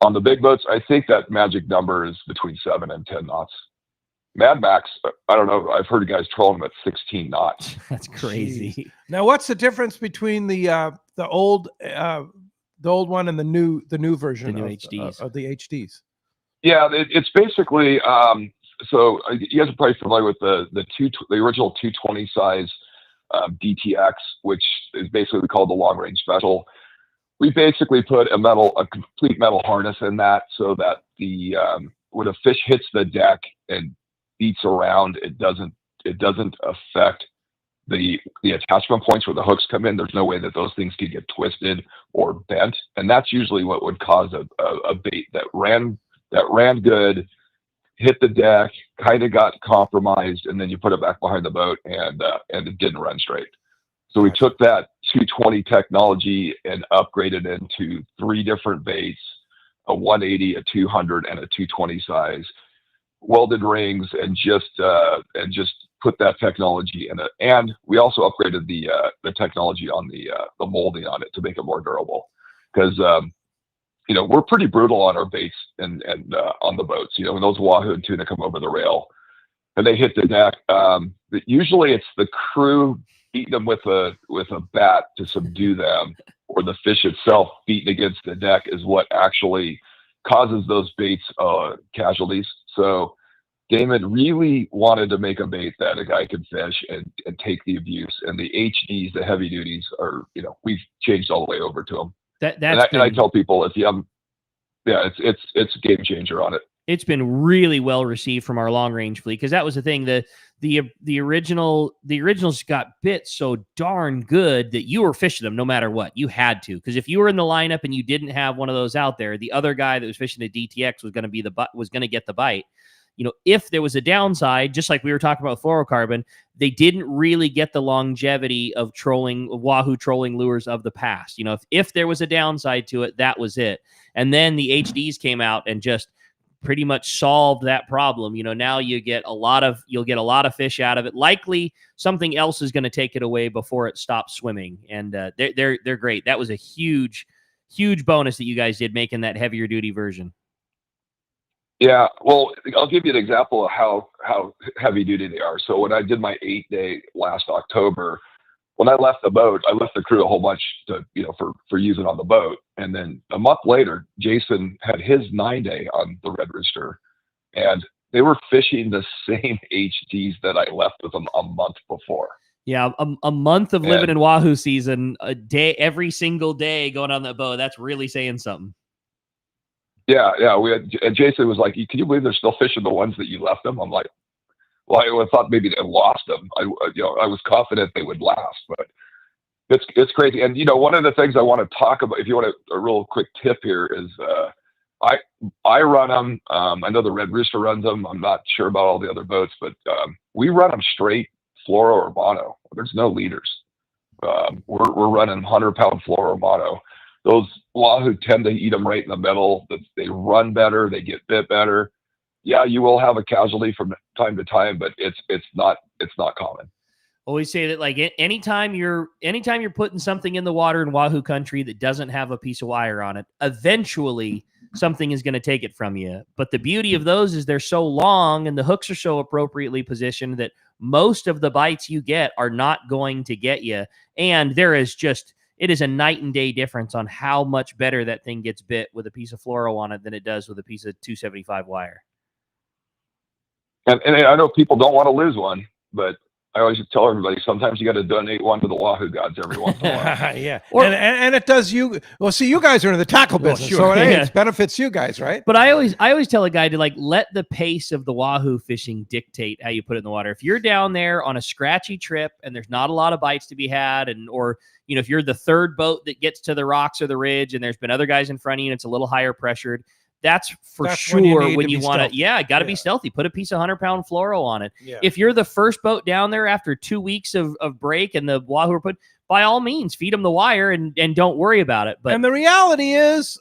on the big boats, I think that magic number is between 7 and 10 knots. Mad Max, I don't know. I've heard guys trolling them at 16 knots. That's crazy. Jeez. Now, what's the difference between the old one and the new version, the new HDs of the HDs? Yeah, it's basically. So you guys are probably familiar with the original 220 size DTX, which is basically called the long range special. We basically put a complete metal harness in that, so that when a fish hits the deck and beats around, it doesn't affect the attachment points where the hooks come in. There's no way that those things could get twisted or bent, and that's usually what would cause a bait that ran good, hit the deck, kind of got compromised, and then you put it back behind the boat, and it didn't run straight. So we took that 220 technology and upgraded into 3 different baits: a 180, a 200, and a 220 size, welded rings, and just put that technology in it. And we also upgraded the technology on the molding on it to make it more durable, because we're pretty brutal on our baits and on the boats. When those wahoo and tuna come over the rail and they hit the deck, usually it's the crew beating them with a bat to subdue them, or the fish itself beating against the deck is what actually causes those baits casualties. So Damon really wanted to make a bait that a guy could fish and take the abuse. And the HDs, the heavy duties, are we've changed all the way over to them. And I tell people, if you have, it's a game changer on it. It's been really well received from our long range fleet, because that was the thing. The originals got bit so darn good that you were fishing them no matter what. You had to, because if you were in the lineup and you didn't have one of those out there, the other guy that was fishing the DTX was going to get the bite. If there was a downside, just like we were talking about fluorocarbon, they didn't really get the longevity of wahoo trolling lures of the past. If there was a downside to it, that was it. And then the HDs came out and just pretty much solved that problem. Now you'll get a lot of fish out of it. Likely something else is going to take it away before it stops swimming. And they're great. That was a huge bonus that you guys did, making that heavier duty version. Yeah, well, I'll give you an example of how heavy duty they are. So when I did my 8-day last October, when I left the boat, I left the crew a whole bunch to for using on the boat. And then a month later, Jason had his 9-day on the Red Rooster, and they were fishing the same HDs that I left with them a month before. Yeah, a month of living in Wahoo season, a day every single day going on that boat. That's really saying something. Yeah. And Jason was like, "Can you believe they're still fishing the ones that you left them?" I'm like, "Well, I thought maybe they lost them. I was confident they would last, but it's crazy." And one of the things I want to talk about, if you want a real quick tip here, is I run them. I know the Red Rooster runs them. I'm not sure about all the other boats, but we run them straight fluoro or mono. There's no leaders. We're running 100-pound fluoro mono. Those Wahoo tend to eat them right in the middle. They run better. They get bit better. Yeah, you will have a casualty from time to time, but it's not common. Always say that, like, anytime you're putting something in the water in Wahoo country that doesn't have a piece of wire on it, eventually something is going to take it from you. But the beauty of those is they're so long and the hooks are so appropriately positioned that most of the bites you get are not going to get you. And it is a night and day difference on how much better that thing gets bit with a piece of fluoro on it than it does with a piece of 275 wire. And I know people don't want to lose one, but I always tell everybody, sometimes you got to donate one to the Wahoo gods every once in a while. Yeah. And it does you. Well, see, you guys are in the tackle business, so it benefits you guys, right? But I always tell a guy to, like, let the pace of the Wahoo fishing dictate how you put it in the water. If you're down there on a scratchy trip and there's not a lot of bites to be had, or if you're the third boat that gets to the rocks or the ridge and there's been other guys in front of you and it's a little higher pressured, that's sure when you want to, got to be stealthy. Put a piece of 100-pound fluoro on it. Yeah. If you're the first boat down there after 2 weeks of break and the Wahoo are put, by all means, feed them the wire and don't worry about it. But and the reality is,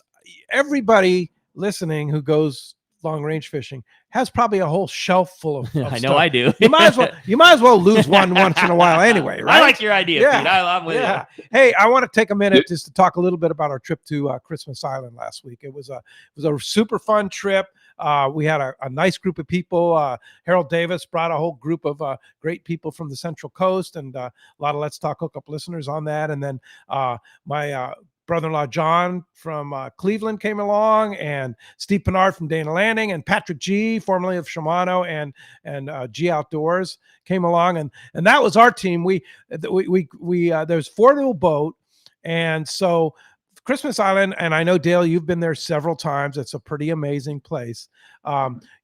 everybody listening who goes long range fishing has probably a whole shelf full of I know stuff. I do. You might as well lose one once in a while anyway, right? I like your idea, Pete. I'm with you. Hey, I want to take a minute just to talk a little bit about our trip to Christmas Island last week. It was a super fun trip. We had a nice group of people. Harold Davis brought a whole group of great people from the Central Coast, and a lot of Let's Talk Hookup listeners on that. And then my brother-in-law John from Cleveland came along, and Steve Pinard from Dana Landing, and Patrick G, formerly of Shimano and G Outdoors, came along, and that was our team. We there's 4-wheel boat, and so Christmas Island, and I know, Dale, you've been there several times. It's a pretty amazing place.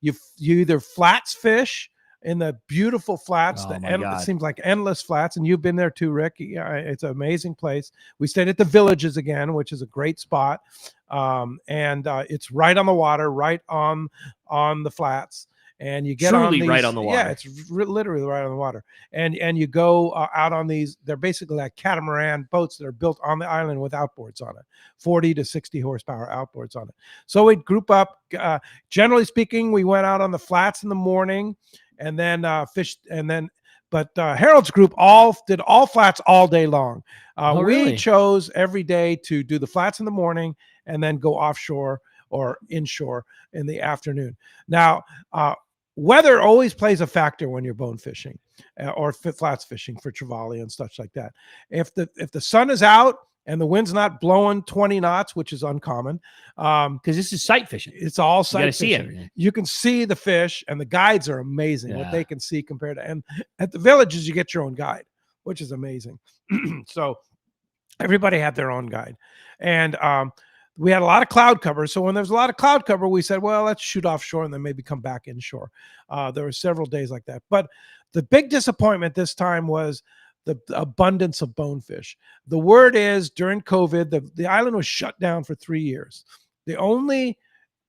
You either flats fish in the beautiful flats, it seems like endless flats, and you've been there too, Rick. Yeah, it's an amazing place. We stayed at the Villages again, which is a great spot, and it's right on the water, right on the flats, and you get truly on these, right on the water. Yeah, it's literally right on the water, and you go out on these. They're basically like catamaran boats that are built on the island with outboards on it, 40 to 60 horsepower outboards on it. So we group up. Generally speaking, we went out on the flats in the morning, and then fished, but Harold's group did all flats all day long. Really? We chose every day to do the flats in the morning and then go offshore or inshore in the afternoon. Now, weather always plays a factor when you're bone fishing or flats fishing for trevally and such like that. If the sun is out and the wind's not blowing 20 knots, which is uncommon, because this is sight fishing. It's all sight fishing. See everything. You can see the fish, and the guides are amazing what they can see compared to. And at the Villages, you get your own guide, which is amazing. So everybody had their own guide, and we had a lot of cloud cover. So when there's a lot of cloud cover, we said, well, let's shoot offshore and then maybe come back inshore. There were several days like that, but the big disappointment this time was the abundance of bonefish. The word is, during COVID, the island was shut down for 3 years. The only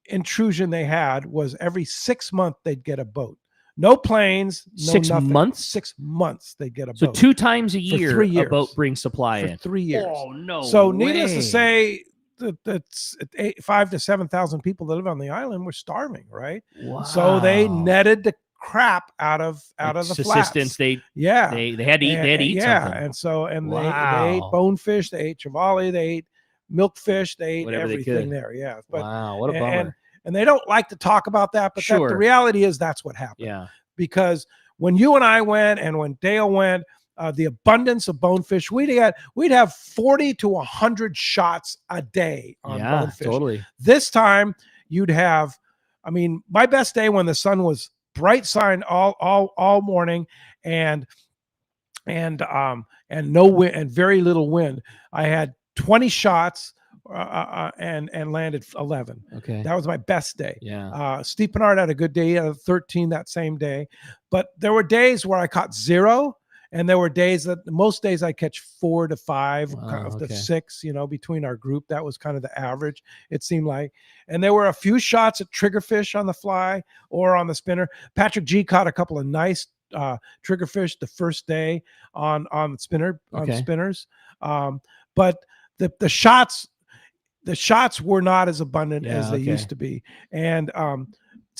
intrusion they had was every 6 months they'd get a boat. No planes, no 6 nothing. months? 6 months they'd get a So boat. 2 times a year, 3 years. a boat brings supply For in. 3 years. Oh, no So needless way. to say, that's 5,000 to 7,000 people that live on the island were starving, right? Wow. So they netted the crap out of the subsistence. flats. They had to eat. They had to eat something. And so they ate Wow. bonefish, they ate trevally, they ate milkfish, they ate Whatever they everything could. there. Yeah. But, Wow, what a bummer. And they don't like to talk about that, but the Sure. reality is that's what happened. Yeah. Because when you and I went, and when Dale went, the abundance of bonefish, we'd have 40 to 100 shots a day on bonefish. Totally. This time you'd have I mean, my best day when the sun was bright sun all morning and no wind and very little wind. I had 20 shots and landed 11. Okay. That was my best day. Yeah. Steve Pennard had a good day, 13 that same day, but there were days where I caught 0. And there were days that most days I catch 4 to 5 of the 6, between our group. That was kind of the average, it seemed like. And there were a few shots at triggerfish on the fly or on the spinner. Patrick G caught a couple of nice triggerfish the first day on spinner on spinners. But the shots were not as abundant as they used to be. And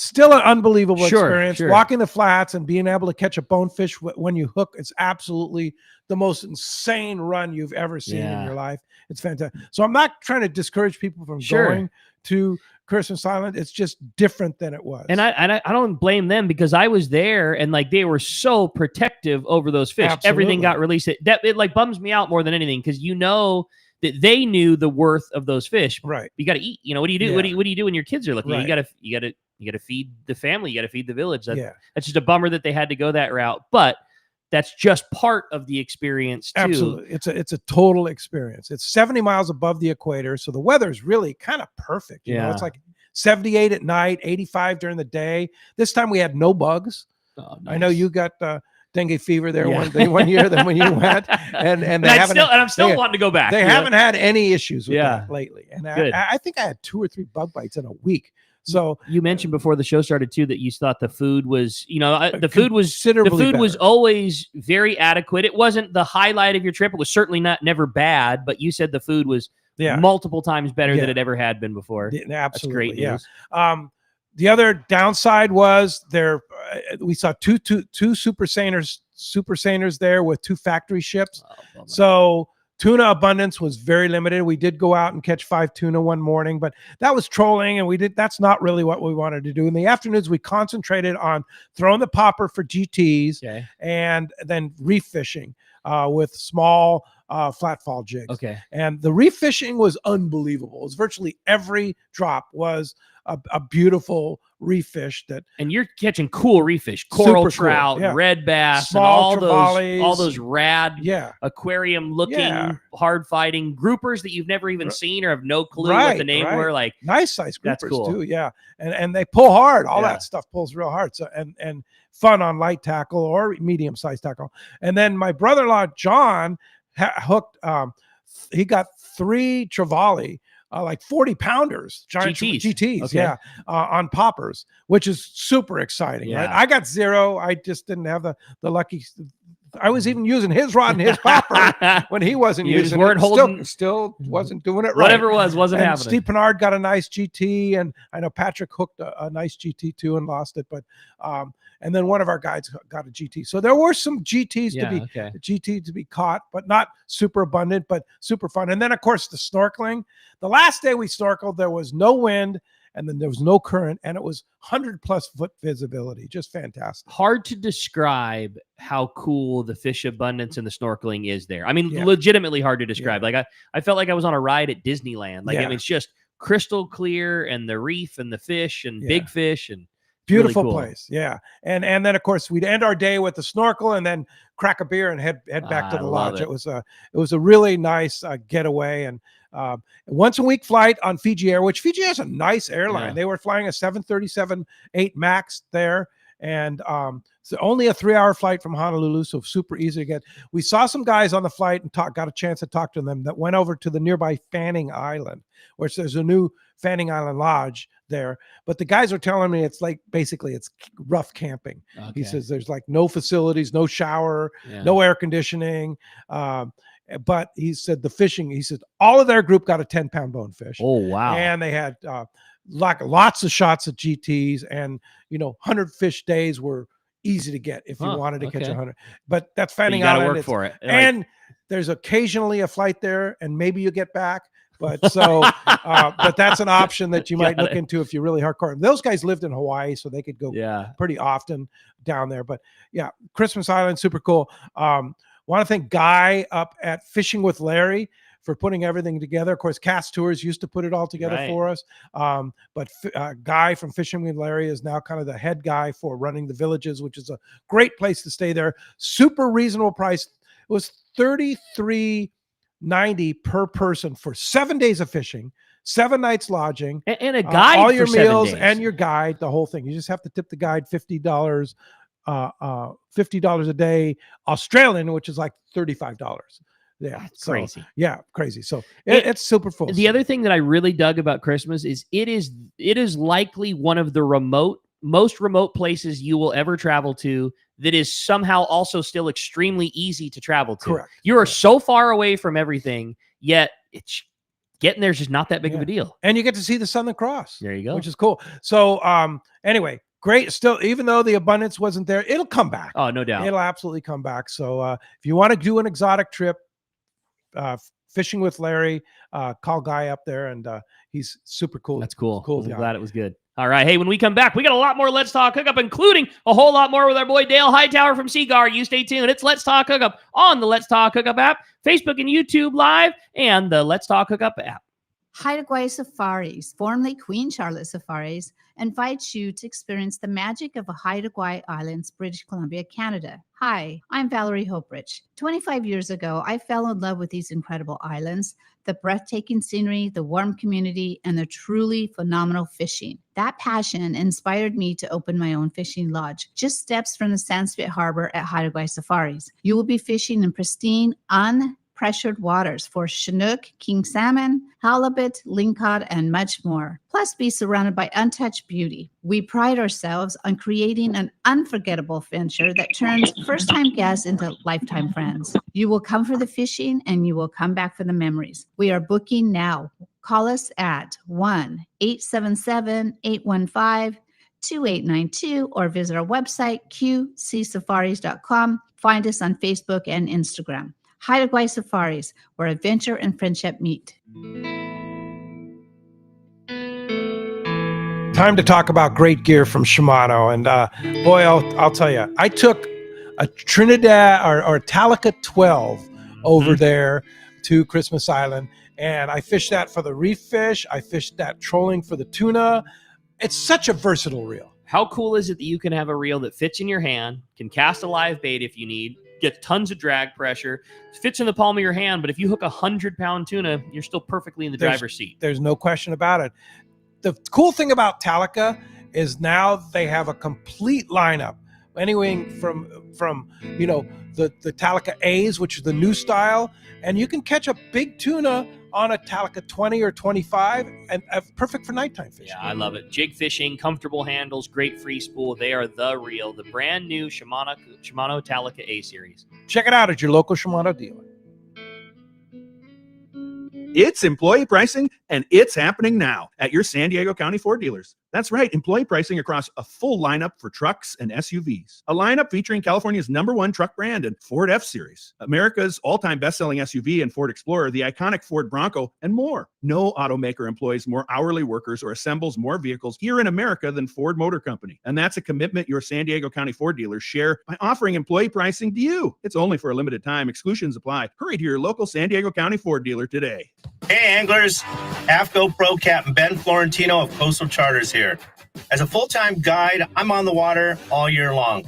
still an unbelievable experience. Sure. Walking the flats and being able to catch a bonefish when you hook, it's absolutely the most insane run you've ever seen in your life. It's fantastic. So I'm not trying to discourage people from going to Christmas Island. It's just different than it was. And I don't blame them, because I was there and like they were so protective over those fish. Absolutely. Everything got released. It like bums me out more than anything, because that they knew the worth of those fish. Right. You got to eat. What do you do? Yeah. What do you do when your kids are looking? Right. You got to feed the family. You got to feed the village. Yeah. That's just a bummer that they had to go that route. But that's just part of the experience too. Absolutely. It's a total experience. It's 70 miles above the equator. So the weather's really kind of perfect. You know, it's like 78 at night, 85 during the day. This time we had no bugs. Oh, nice. I know you got dengue fever there one year than when you went, and I'm still wanting to go back. They haven't had any issues with that lately, and Good. I think I had 2 or 3 bug bites in a week. So you mentioned before the show started too that you thought the food was, the food considerably was better. always very adequate. It wasn't the highlight of your trip. It was certainly never bad, but you said the food was multiple times better than it ever had been before. Absolutely, That's great news. The other downside was we saw two super seiners there with 2 factory ships. So tuna abundance was very limited. We did go out and catch 5 tuna one morning, but that was trolling, and that's not really what we wanted to do. In the afternoons, we concentrated on throwing the popper for GTs and then reef fishing with small flatfall jigs. And the reef fishing was unbelievable. It was virtually every drop was a beautiful reef fish and you're catching cool reef fish, coral Super trout, cool, red bass, small and all those rad aquarium looking hard fighting groupers that you've never even seen or have no clue what the name were. Like nice size groupers that's cool too. And they pull hard. All that stuff pulls real hard. So and fun on light tackle or medium sized tackle. And then my brother-in-law John hooked he got 3 trevally, like 40 pounders, giant GTs, on poppers, which is super exciting. Right? I got 0. I just didn't have the lucky. I was even using his rod and his popper when he wasn't using it. Still wasn't doing it right. Whatever it wasn't happening. Steve Pennard got a nice GT, and I know Patrick hooked a nice GT too and lost it, but and then one of our guys got a GT. So there were some GT to be caught, but not super abundant, but super fun. And then of course the snorkeling. The last day we snorkeled, there was no wind, and then there was no current, and it was 100+ foot visibility. Just fantastic. Hard to describe how cool the fish abundance and the snorkeling is there. I mean, legitimately hard to describe. Like I felt like I was on a ride at Disneyland. Like I mean, it's just crystal clear, and the reef and the fish and big fish and beautiful really cool. place. And then of course we'd end our day with the snorkel and then crack a beer and head back to the lodge. It was a really nice getaway, and once a week flight on Fiji Air, which Fiji has a nice airline. They were flying a 737-8 Max there, and it's only a 3-hour flight from Honolulu, so super easy to get. We saw some guys on the flight and got a chance to talk to them that went over to the nearby Fanning Island, which there's a new Fanning Island Lodge there. But the guys are telling me it's like basically it's rough camping. He says there's like no facilities, no shower, no air conditioning. But he said the fishing, he said all of their group got a 10-pound bonefish. Oh, wow. And they had lots of shots at GTs, and 100 fish days were easy to get if you wanted to catch 100. But that's Fanning Island. You got to work for it. And there's occasionally a flight there, and maybe you get back. But so, but that's an option that you might look into if you're really hardcore. Those guys lived in Hawaii, so they could go pretty often down there. But yeah, Christmas Island, super cool. Want to thank Guy up at Fishing with Larry for putting everything together. Of course, Cast Tours used to put it all together for us. But Guy from Fishing with Larry is now kind of the head guy for running the villages, which is a great place to stay there. Super reasonable price. It was $33.90 per person for 7 days of fishing, 7 nights lodging, and a guide, all your for 7 meals days. and your guide, the whole thing. You just have to tip the guide $50 a day Australian, which is like $35. Yeah, that's crazy. Yeah, crazy. So it's super full. The other thing that I really dug about Christmas is it is likely one of the most remote places you will ever travel to that is somehow also still extremely easy to travel to. Correct. You are so far away from everything, yet it's getting there is just not that big of a deal. And you get to see the Southern Cross. There you go. Which is cool. So anyway, great. Still, even though the abundance wasn't there, it'll come back. Oh, no doubt. It'll absolutely come back. So if you want to do an exotic trip, Fishing with Larry, call Guy up there, and he's super cool. That's cool. Cool. I'm glad it was good. All right. Hey, when we come back, we got a lot more Let's Talk Hookup, including a whole lot more with our boy Dale Hightower from Seaguar. You stay tuned. It's Let's Talk Hookup on the Let's Talk Hookup app, Facebook and YouTube Live, and the Let's Talk Hookup app. Haida Gwaii Safaris, formerly Queen Charlotte Safaris, invites you to experience the magic of Haida Gwaii Islands, British Columbia, Canada. Hi, I'm Valerie Hoprich. 25 years ago, I fell in love with these incredible islands, the breathtaking scenery, the warm community, and the truly phenomenal fishing. That passion inspired me to open my own fishing lodge, just steps from the Sandspit Harbor at Haida Gwaii Safaris. You will be fishing in pristine, pressured waters for Chinook, king salmon, halibut, lingcod, and much more. Plus, be surrounded by untouched beauty. We pride ourselves on creating an unforgettable venture that turns first-time guests into lifetime friends. You will come for the fishing, and you will come back for the memories. We are booking now. Call us at 1-877-815-2892 or visit our website, qcsafaris.com. Find us on Facebook and Instagram. Haida Gwaii Safaris, where adventure and friendship meet. Time to talk about great gear from Shimano. And boy, I'll tell you, I took a Trinidad or Talica 12 over there to Christmas Island, and I fished that for the reef fish. I fished that trolling for the tuna. It's such a versatile reel. How cool is it that you can have a reel that fits in your hand, can cast a live bait if you need, gets tons of drag pressure, fits in the palm of your hand, but if you hook 100-pound tuna, you're still perfectly in the driver's seat. There's no question about it. The cool thing about Talica is now they have a complete lineup, anything from the Talica A's, which is the new style, and you can catch a big tuna on a Talica 20 or 25 and perfect for nighttime fishing. Yeah, I love it. Jig fishing, comfortable handles, great free spool. They are the real, the brand new Shimano Talica A series. Check it out at your local Shimano dealer. It's employee pricing, and it's happening now at your San Diego County Ford dealers. That's right, employee pricing across a full lineup for trucks and SUVs. A lineup featuring California's #1 truck brand and Ford F-Series, America's all-time best-selling SUV and Ford Explorer, the iconic Ford Bronco, and more. No automaker employs more hourly workers or assembles more vehicles here in America than Ford Motor Company. And that's a commitment your San Diego County Ford dealers share by offering employee pricing to you. It's only for a limited time. Exclusions apply. Hurry to your local San Diego County Ford dealer today. Hey anglers, AFCO Pro Captain Ben Florentino of Coastal Charters here. As a full-time guide, I'm on the water all year long.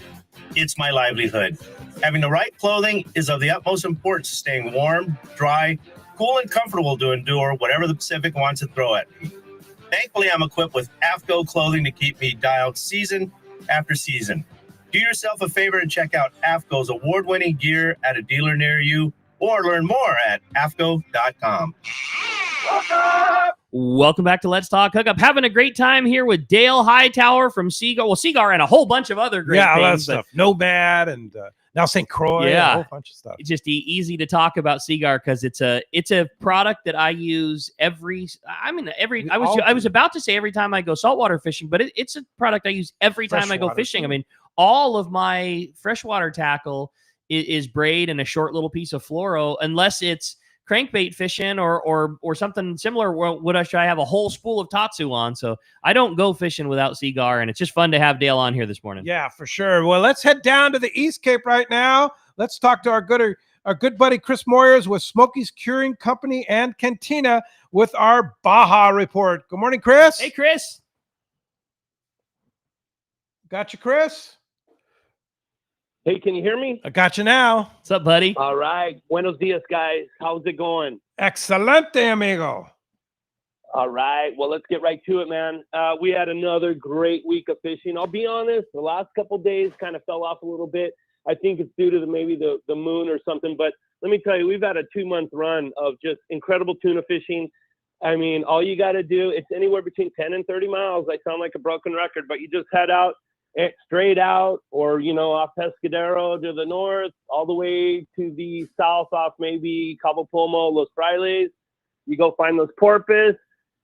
It's my livelihood. Having the right clothing is of the utmost importance to staying warm, dry, cool, and comfortable to endure whatever the Pacific wants to throw at me. Thankfully, I'm equipped with AFCO clothing to keep me dialed season after season. Do yourself a favor and check out AFCO's award-winning gear at a dealer near you, or learn more at afco.com. Welcome back to Let's Talk Hookup. Having a great time here with Dale Hightower from Seaguar. Well, Seaguar and a whole bunch of other great things. Yeah, that stuff. Nomad and now St. Croix. Yeah, a whole bunch of stuff. It's just easy to talk about Seaguar because it's a product that I use I was about to say every time I go saltwater fishing, but it's a product I use every time I go fishing. I mean, all of my freshwater tackle is braid and a short little piece of fluoro, unless it's crankbait fishing or something similar. Should I have a whole spool of Tatsu on? So I don't go fishing without Seaguar, and it's just fun to have Dale on here this morning. Yeah, for sure. Well, let's head down to the East Cape right now. Let's talk to our our good buddy Chris Moyers with Smoky's Curing Company and Cantina with our Baja report. Good morning, Chris. Hey, Chris. Got you, Chris? Hey, can you hear me? I got you now. What's up, buddy? All right. Buenos dias, guys. How's it going? Excelente, amigo. All right. Well, let's get right to it, man. We had another great week of fishing. I'll be honest, the last couple of days kind of fell off a little bit. I think it's due to maybe the moon or something. But let me tell you, we've had a 2-month run of just incredible tuna fishing. I mean, all you got to do, it's anywhere between 10 and 30 miles. I sound like a broken record, but you just head out, straight out, or, off Pescadero to the north, all the way to the south off maybe Cabo Pulmo, Los Frailes. You go find those porpoise,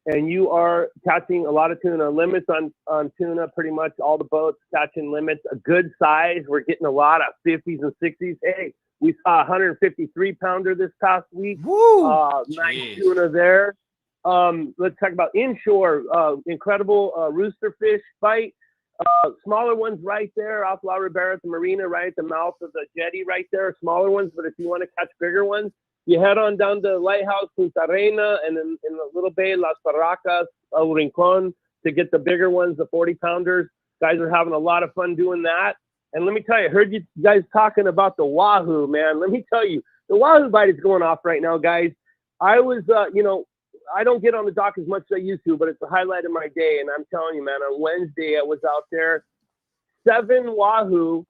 and you are catching a lot of tuna. Limits on tuna, pretty much all the boats catching limits. A good size. We're getting a lot of 50s and 60s. Hey, we saw a 153-pounder this past week. Woo! Nice tuna there. Let's talk about inshore. Incredible rooster fish bite. Smaller ones right there off La Ribera at the marina, right at the mouth of the jetty right there. Smaller ones, but if you want to catch bigger ones, you head on down to Lighthouse, Punta Reina, and then in the little bay, Las Barracas, El Rincon, to get the bigger ones, the 40-pounders. Guys are having a lot of fun doing that. And let me tell you, I heard you guys talking about the wahoo, man. Let me tell you, the wahoo bite is going off right now, guys. I was, I don't get on the dock as much as I used to, but it's the highlight of my day. And I'm telling you, man, on Wednesday, I was out there, 7 wahoo,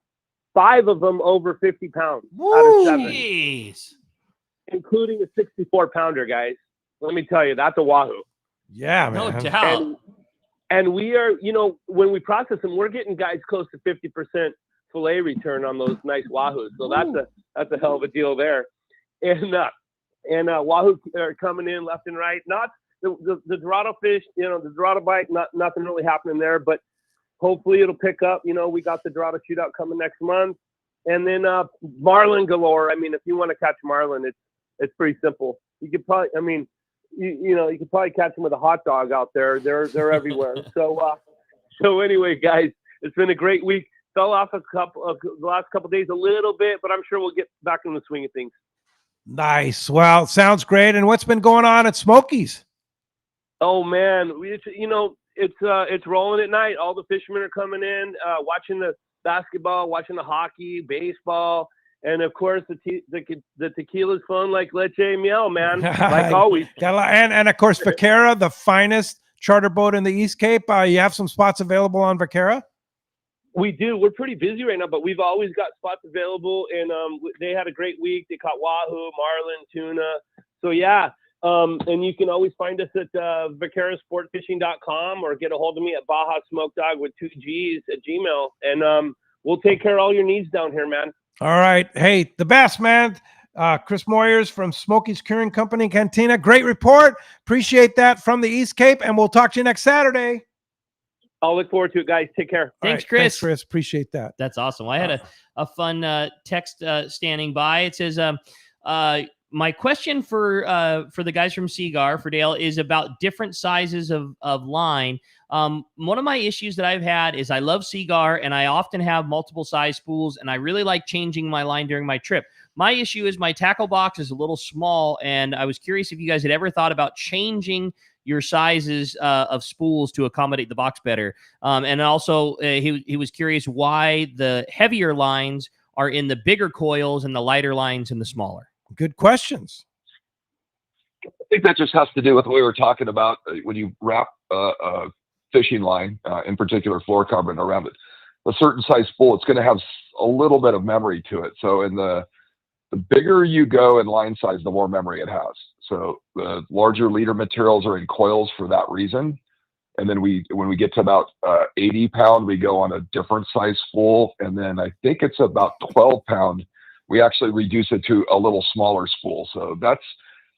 5 of them over 50 pounds out of 7. Jeez. Including a 64-pounder, guys. Let me tell you, that's a wahoo. Yeah, man. No doubt. And we are, when we process them, we're getting guys close to 50% fillet return on those nice wahoos. So that's a hell of a deal there. And wahoo are coming in left and right. Not the Dorado fish, the Dorado bite, nothing really happening there, but hopefully it'll pick up. We got the Dorado shootout coming next month. And then marlin galore. I mean, if you want to catch marlin, it's pretty simple. You could probably, you could probably catch them with a hot dog out there. They're everywhere. So anyway, guys, it's been a great week. Fell off the last couple of days a little bit, but I'm sure we'll get back in the swing of things. Nice. Well, sounds great. And what's been going on at Smokies? Oh man, it's rolling at night. All the fishermen are coming in, watching the basketball, watching the hockey, baseball. And of course, the tequila's flowing like leche miel, man, like always. And of course, Vaquera, the finest charter boat in the East Cape. You have some spots available on Vaquera? We do. We're pretty busy right now, but we've always got spots available. And they had a great week. They caught wahoo, marlin, tuna. So yeah. And you can always find us at vaquerasportfishing.com or get a hold of me at Baja Smoke Dog with 2 G's at Gmail. And we'll take care of all your needs down here, man. All right. Hey, the best, man. Chris Moyers from Smoky's Curing Company Cantina. Great report. Appreciate that from the East Cape. And we'll talk to you next Saturday. I'll look forward to it, guys. Take care. Thanks, right, Chris. Thanks, Chris. Appreciate that. That's awesome. I had a fun text standing by. It says, my question for the guys from Seaguar, for Dale, is about different sizes of line. One of my issues that I've had is I love Seaguar, and I often have multiple size spools, and I really like changing my line during my trip. My issue is my tackle box is a little small, and I was curious if you guys had ever thought about changing your sizes of spools to accommodate the box better. And also, he was curious why the heavier lines are in the bigger coils and the lighter lines in the smaller. Good questions. I think that just has to do with what we were talking about when you wrap a fishing line, in particular fluorocarbon, around it. A certain size spool, it's going to have a little bit of memory to it. So in the bigger you go in line size, the more memory it has. So the larger leader materials are in coils for that reason. And then when we get to about 80 pound, we go on a different size spool. And then I think it's about 12 pound, we actually reduce it to a little smaller spool. So that's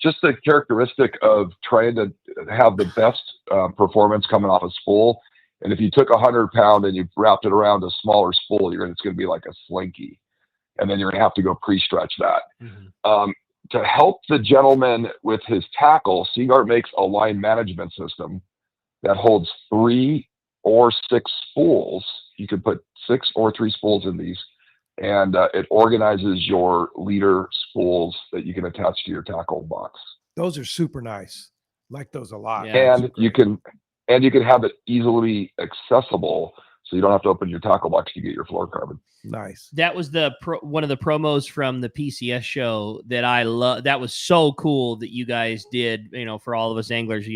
just the characteristic of trying to have the best performance coming off a spool. And if you took 100 pound and you wrapped it around a smaller spool, it's going to be like a slinky. And then you're going to have to go pre-stretch that. Mm-hmm. To help the gentleman with his tackle, Seaguar makes a line management system that holds 3 or 6 spools. You could put 6 or 3 spools in these. and it organizes your leader spools that you can attach to your tackle box. Those are super nice. Like those a lot. Yeah. And you can have it easily accessible, so you don't have to open your tackle box to get your fluorocarbon. Nice. That was one of the promos from the PCS show that I love. That was so cool that you guys did, for all of us anglers.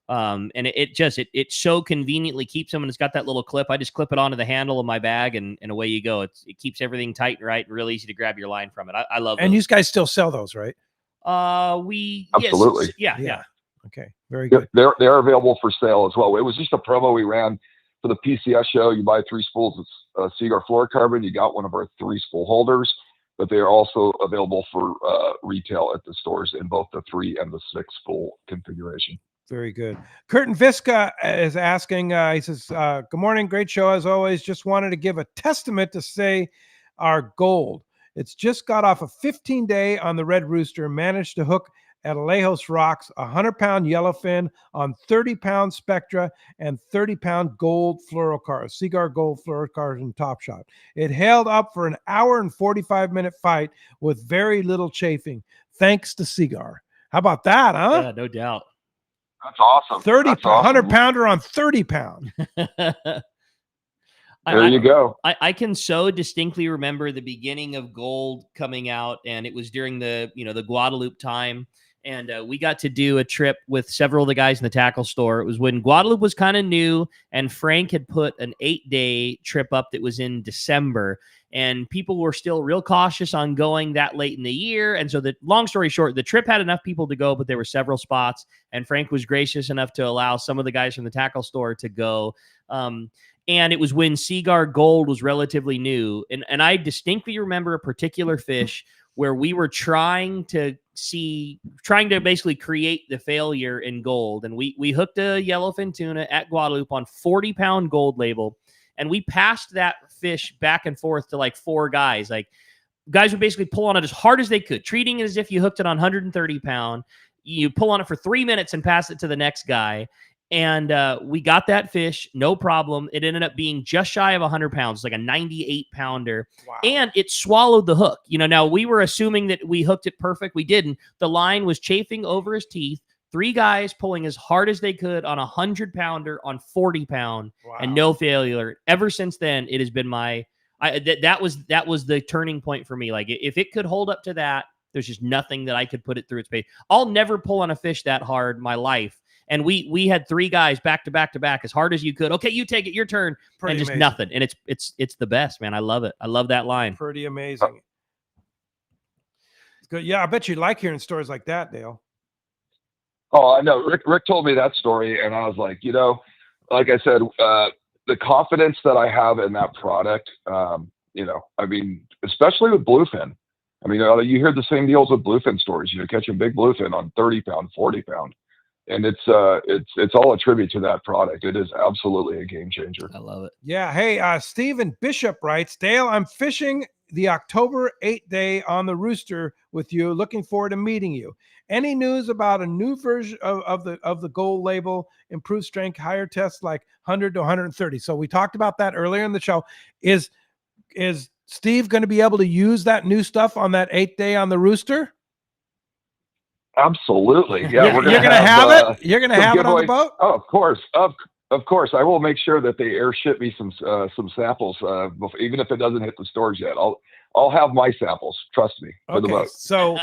And it so conveniently keeps them, and it's got that little clip. I just clip it onto the handle of my bag, and away you go. It keeps everything tight and right, and really easy to grab your line from it. I love it. And you guys still sell those, right? Absolutely. Yes, yeah. Okay, very good. They're available for sale as well. It was just a promo we ran for the PCS show. You buy 3 spools of Seaguar Fluorocarbon, you got one of our 3 spool holders, but they are also available for retail at the stores in both the 3 and the 6 spool configuration. Very good. Curtin Visca is asking, he says, good morning, great show as always. Just wanted to give a testament to say our gold. It's just got off a 15-day on the Red Rooster, managed to hook at Alejos Rocks, 100-pound yellowfin on 30-pound Spectra and 30-pound gold fluorocarbon, Seaguar gold fluorocarbon top shot. It held up for an hour and 45-minute fight with very little chafing, thanks to Seaguar. How about that, huh? Yeah, no doubt. That's awesome. 100 pounder on 30 pound. There you go. I can so distinctly remember the beginning of gold coming out, and it was during the Guadalupe time. And we got to do a trip with several of the guys in the tackle store. It was when Guadalupe was kind of new, and Frank had put an 8-day trip up that was in December. And people were still real cautious on going that late in the year. And so long story short, the trip had enough people to go, but there were several spots. And Frank was gracious enough to allow some of the guys from the tackle store to go. And it was when Seaguar Gold was relatively new. And I distinctly remember a particular fish where we were trying to basically create the failure in gold. And we hooked a yellowfin tuna at Guadalupe on 40-pound gold label. And we passed that fish back and forth to like 4 guys. Like, guys would basically pull on it as hard as they could, treating it as if you hooked it on 130-pound. You pull on it for 3 minutes and pass it to the next guy. And we got that fish, no problem. It ended up being just shy of 100 pounds, like a 98-pounder. Wow. And it swallowed the hook. Now we were assuming that we hooked it perfect. We didn't. The line was chafing over his teeth. 3 guys pulling as hard as they could on a 100-pounder on 40-pound, wow, and no failure. Ever since then, it has been that was the turning point for me. Like, if it could hold up to that, there's just nothing that I could put it through its pace. I'll never pull on a fish that hard in my life. And we had 3 guys back to back to back as hard as you could. Okay, you take it, your turn. Pretty and just amazing. Nothing. And it's the best, man. I love it. I love that line. Pretty amazing. It's good. Yeah, I bet you like hearing stories like that, Dale. Oh, I know. Rick told me that story, and I was like, like I said, the confidence that I have in that product, I mean, especially with bluefin. I mean, you hear the same deals with bluefin stories. Catching big bluefin on 30-pound, 40-pound. And it's all a tribute to that product. It is absolutely a game changer. I love it. Yeah. Hey, Stephen Bishop writes, Dale, I'm fishing the October 8-day on the Rooster with you. Looking forward to meeting you. Any news about a new version of the gold label, improved strength, higher tests like 100 to 130? So we talked about that earlier in the show. Is Steve going to be able to use that new stuff on that 8-day on the Rooster? Absolutely. Yeah, you're gonna have it. You're gonna have it on the boat. Oh, of course, of course. I will make sure that they airship me some samples, even if it doesn't hit the stores yet. I'll have my samples. Trust me, for the boat. So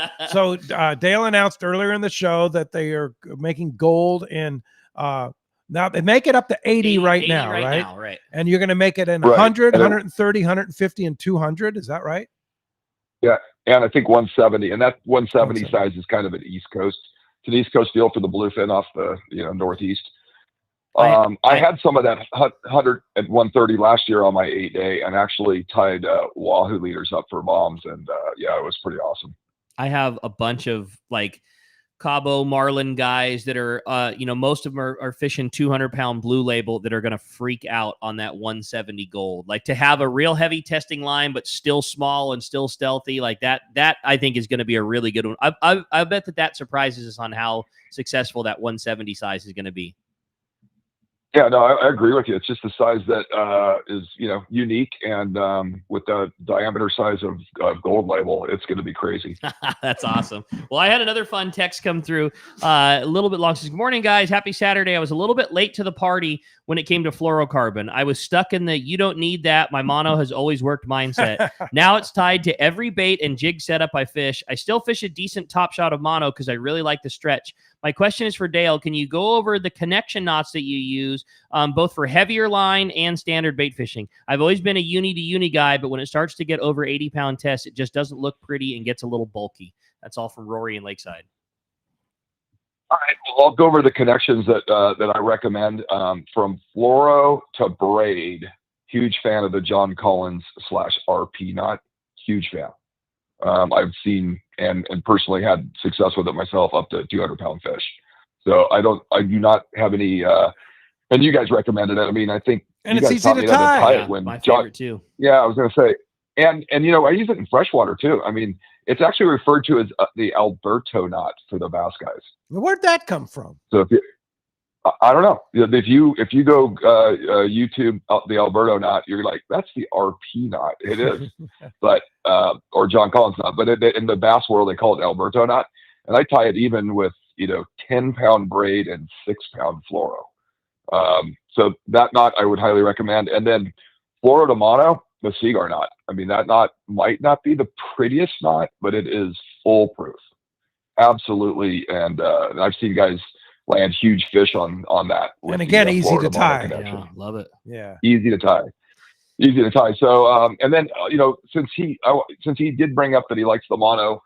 Dale announced earlier in the show that they are making gold in. Now they make it up to 80 right now, right? And you're gonna make it in 100, 130, 150, and 200. Is that right? Yeah. And I think 170, and that 170 size is kind of an East Coast. It's an East Coast deal for the bluefin off the Northeast. I had some of that 100 and 130 last year on my 8-day, and actually tied wahoo leaders up for bombs, and it was pretty awesome. I have a bunch of like Cabo Marlin guys that are, most of them are fishing 200-pound blue label that are going to freak out on that 170 gold. Like, to have a real heavy testing line, but still small and still stealthy, like that I think is going to be a really good one. I bet that surprises us on how successful that 170 size is going to be. Yeah, no, I agree with you. It's just the size that is, unique, and with the diameter size of Gold Label, it's going to be crazy. That's awesome. Well, I had another fun text come through a little bit long. Says, "Good morning, guys. Happy Saturday. I was a little bit late to the party when it came to fluorocarbon. I was stuck in the you don't need that. My mono has always worked mindset. Now it's tied to every bait and jig setup I fish. I still fish a decent top shot of mono because I really like the stretch. My question is for Dale. Can you go over the connection knots that you use, both for heavier line and standard bait fishing? I've always been a uni to uni guy, but when it starts to get over 80-pound tests, it just doesn't look pretty and gets a little bulky." That's all from Rory in Lakeside. All right, well, I'll go over the connections that I recommend. From fluoro to braid, huge fan of the John Collins /RP knot. Huge fan. I've seen and personally had success with it myself, up to 200-pound fish. So I do not have any, and you guys recommended it. I mean, I think, and it's easy to tie. It when my John, favorite too. Yeah, I was going to say, and I use it in freshwater too. I mean, it's actually referred to as the Alberto knot for the bass guys. Where'd that come from? So I don't know. If you go YouTube the Alberto knot, you're like, that's the RP knot. It is, but or John Collins knot. But in the bass world, they call it Alberto knot, and I tie it even with 10-pound braid and 6-pound fluoro. So that knot I would highly recommend. And then fluoro to mono, the Seaguar knot. I mean, that knot might not be the prettiest knot, but it is foolproof. Absolutely, and I've seen guys land huge fish on that. And again, easy to tie. Yeah, love it. Yeah, easy to tie. So, and then since he did bring up that he likes the mono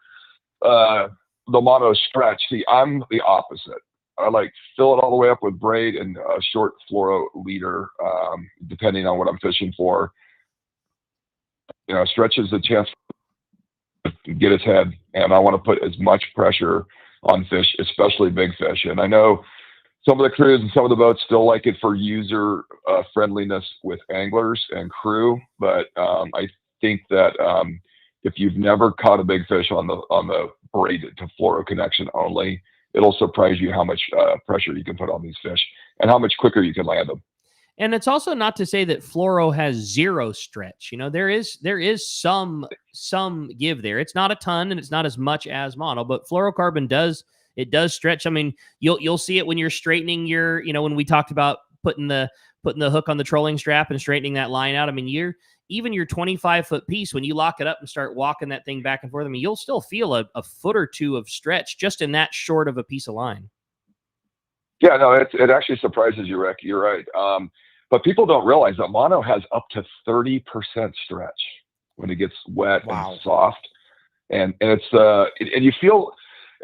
stretch. See, I'm the opposite. I like fill it all the way up with braid and a short fluoro leader, depending on what I'm fishing for. Stretches the chance to get his head, and I want to put as much pressure on fish, especially big fish. And I know some of the crews and some of the boats still like it for user friendliness with anglers and crew, but I think that if you've never caught a big fish on the braid to fluoro connection only, it'll surprise you how much pressure you can put on these fish and how much quicker you can land them. And it's also not to say that fluoro has zero stretch. There is some give there. It's not a ton and it's not as much as mono, but fluorocarbon does stretch. I mean, you'll see it when you're straightening your, when we talked about putting the hook on the trolling strap and straightening that line out. I mean, even your 25-foot piece, when you lock it up and start walking that thing back and forth, I mean, you'll still feel a foot or two of stretch just in that short of a piece of line. Yeah, no, it actually surprises you, Rick. You're right. But people don't realize that mono has up to 30% stretch when it gets wet and soft, and it's and you feel.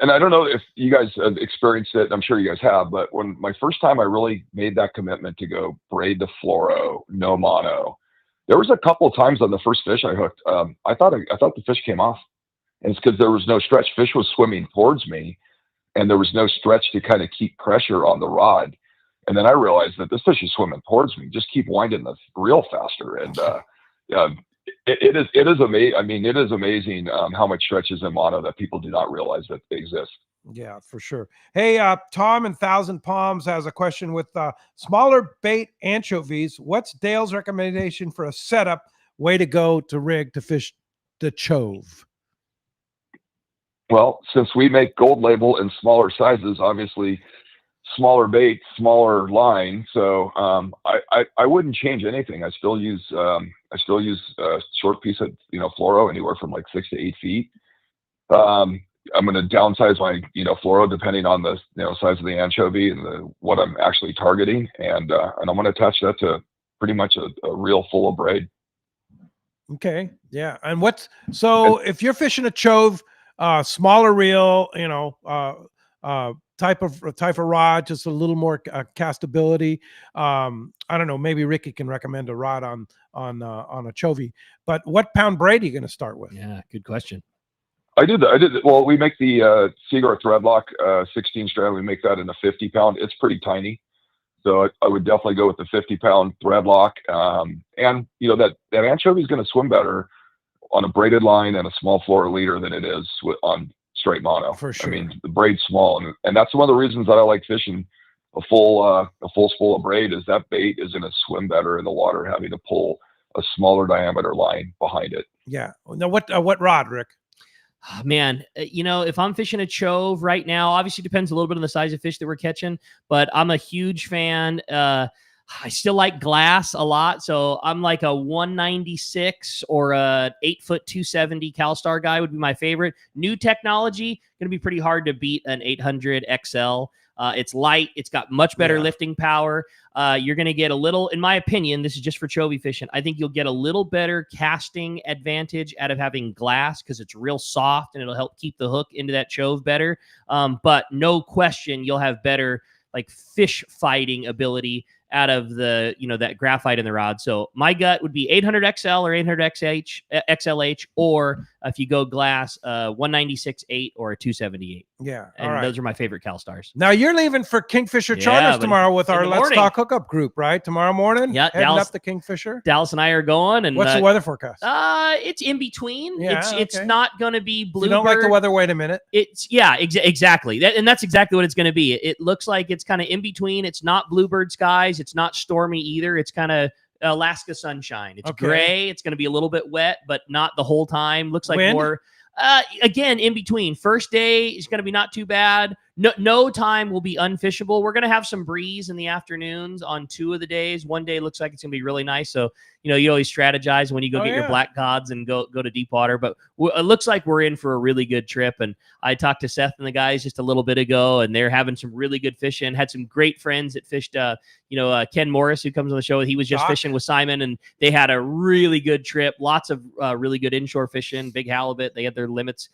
And I don't know if you guys have experienced it. I'm sure you guys have. But when my first time I really made that commitment to go braid to fluoro, no mono, there was a couple of times on the first fish I hooked. I thought the fish came off, and it's because there was no stretch. Fish was swimming towards me, and there was no stretch to kind of keep pressure on the rod. And then I realized that this fish is swimming towards me. Just keep winding the reel faster, and it is amazing. I mean, it is amazing how much stretch is in mono that people do not realize that they exist. Yeah, for sure. Hey, Tom in Thousand Palms has a question with smaller bait anchovies. What's Dale's recommendation for a setup way to go to rig to fish the chove? Well, since we make Gold Label in smaller sizes, obviously smaller bait, smaller line. So I wouldn't change anything. I still use a short piece of fluoro, anywhere from like 6 to 8 feet. I'm going to downsize my fluoro depending on the size of the anchovy and what I'm actually targeting, and I'm going to attach that to pretty much a reel full of braid. Okay, yeah. And if you're fishing a chove, smaller reel, type of rod, just a little more castability. I don't know. Maybe Ricky can recommend a rod on a chovy. But what pound braid are you going to start with? Yeah, good question. I did. Well, we make the Seaguar Threadlock 16 strand. We make that in a 50-pound. It's pretty tiny, so I would definitely go with the 50-pound Threadlock. And that anchovy is going to swim better on a braided line and a small fluoro leader than it is on straight mono. For sure. I mean, the braid's small, and that's one of the reasons that I like fishing a full spool of braid is that bait is going to swim better in the water, having to pull a smaller diameter line behind it. Yeah. Now, what rod, Rick? Oh, man, if I'm fishing a chove right now, obviously depends a little bit on the size of fish that we're catching, but I'm a huge fan. I still like glass a lot, so I'm like a 196 or a 8-foot 270 CalStar guy would be my favorite. New technology, going to be pretty hard to beat an 800 XL. It's light. It's got much better lifting power. You're going to get a little, in my opinion, this is just for chovy fishing, I think you'll get a little better casting advantage out of having glass because it's real soft and it'll help keep the hook into that chove better. But no question, you'll have better like fish fighting ability out of the, that graphite in the rod. So my gut would be 800 XL or 800 XLH, or if you go glass, 196.8 or a 278. Yeah. And those are my favorite CalStars. Now you're leaving for Kingfisher Charters tomorrow with our Let's Talk Hookup group, right? Tomorrow morning? Yeah. Heading up the Kingfisher? Dallas and I are going. And what's the weather forecast? It's in between. Yeah, it's not going to be bluebird. You don't like the weather? Wait a minute. Exactly. And that's exactly what it's going to be. It looks like it's kind of in between. It's not bluebird skies. It's not stormy either. It's kind of Alaska sunshine. It's gray. It's going to be a little bit wet, but not the whole time. Looks like Wind? more. Again, in between. First day is going to be not too bad. No time will be unfishable. We're going to have some breeze in the afternoons on 2 of the days. One day looks like it's going to be really nice. So, you always strategize when you go get your black gods and go to deep water. But it looks like we're in for a really good trip. And I talked to Seth and the guys just a little bit ago, and they're having some really good fishing. Had some great friends that fished, Ken Morris, who comes on the show. He was just fishing with Simon, and they had a really good trip. Lots of really good inshore fishing, big halibut. They had their limits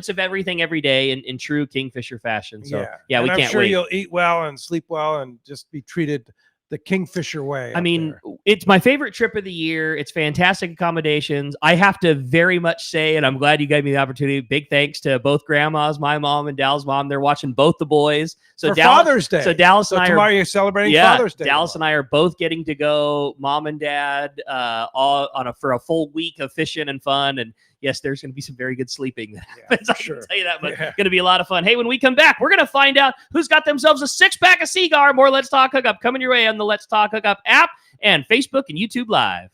of everything every day in true Kingfisher fashion. So, and we I'm can't sure wait. You'll eat well and sleep well and just be treated the Kingfisher way. I mean, it's my favorite trip of the year. It's fantastic accommodations. I have to very much say, and I'm glad you gave me the opportunity, big thanks to both grandmas, my mom and Dal's mom. They're watching both the boys. So for Father's Day. So Dallas and I tomorrow you're celebrating Father's Day. Dallas and I are both getting to go, mom and dad, all for a full week of fishing and fun. And yes, there's going to be some very good sleeping that happens. I can tell you that, but it's going to be a lot of fun. Hey, when we come back, we're going to find out who's got themselves a 6-pack of Seaguar. More Let's Talk Hookup coming your way on the Let's Talk Hookup app and Facebook and YouTube Live.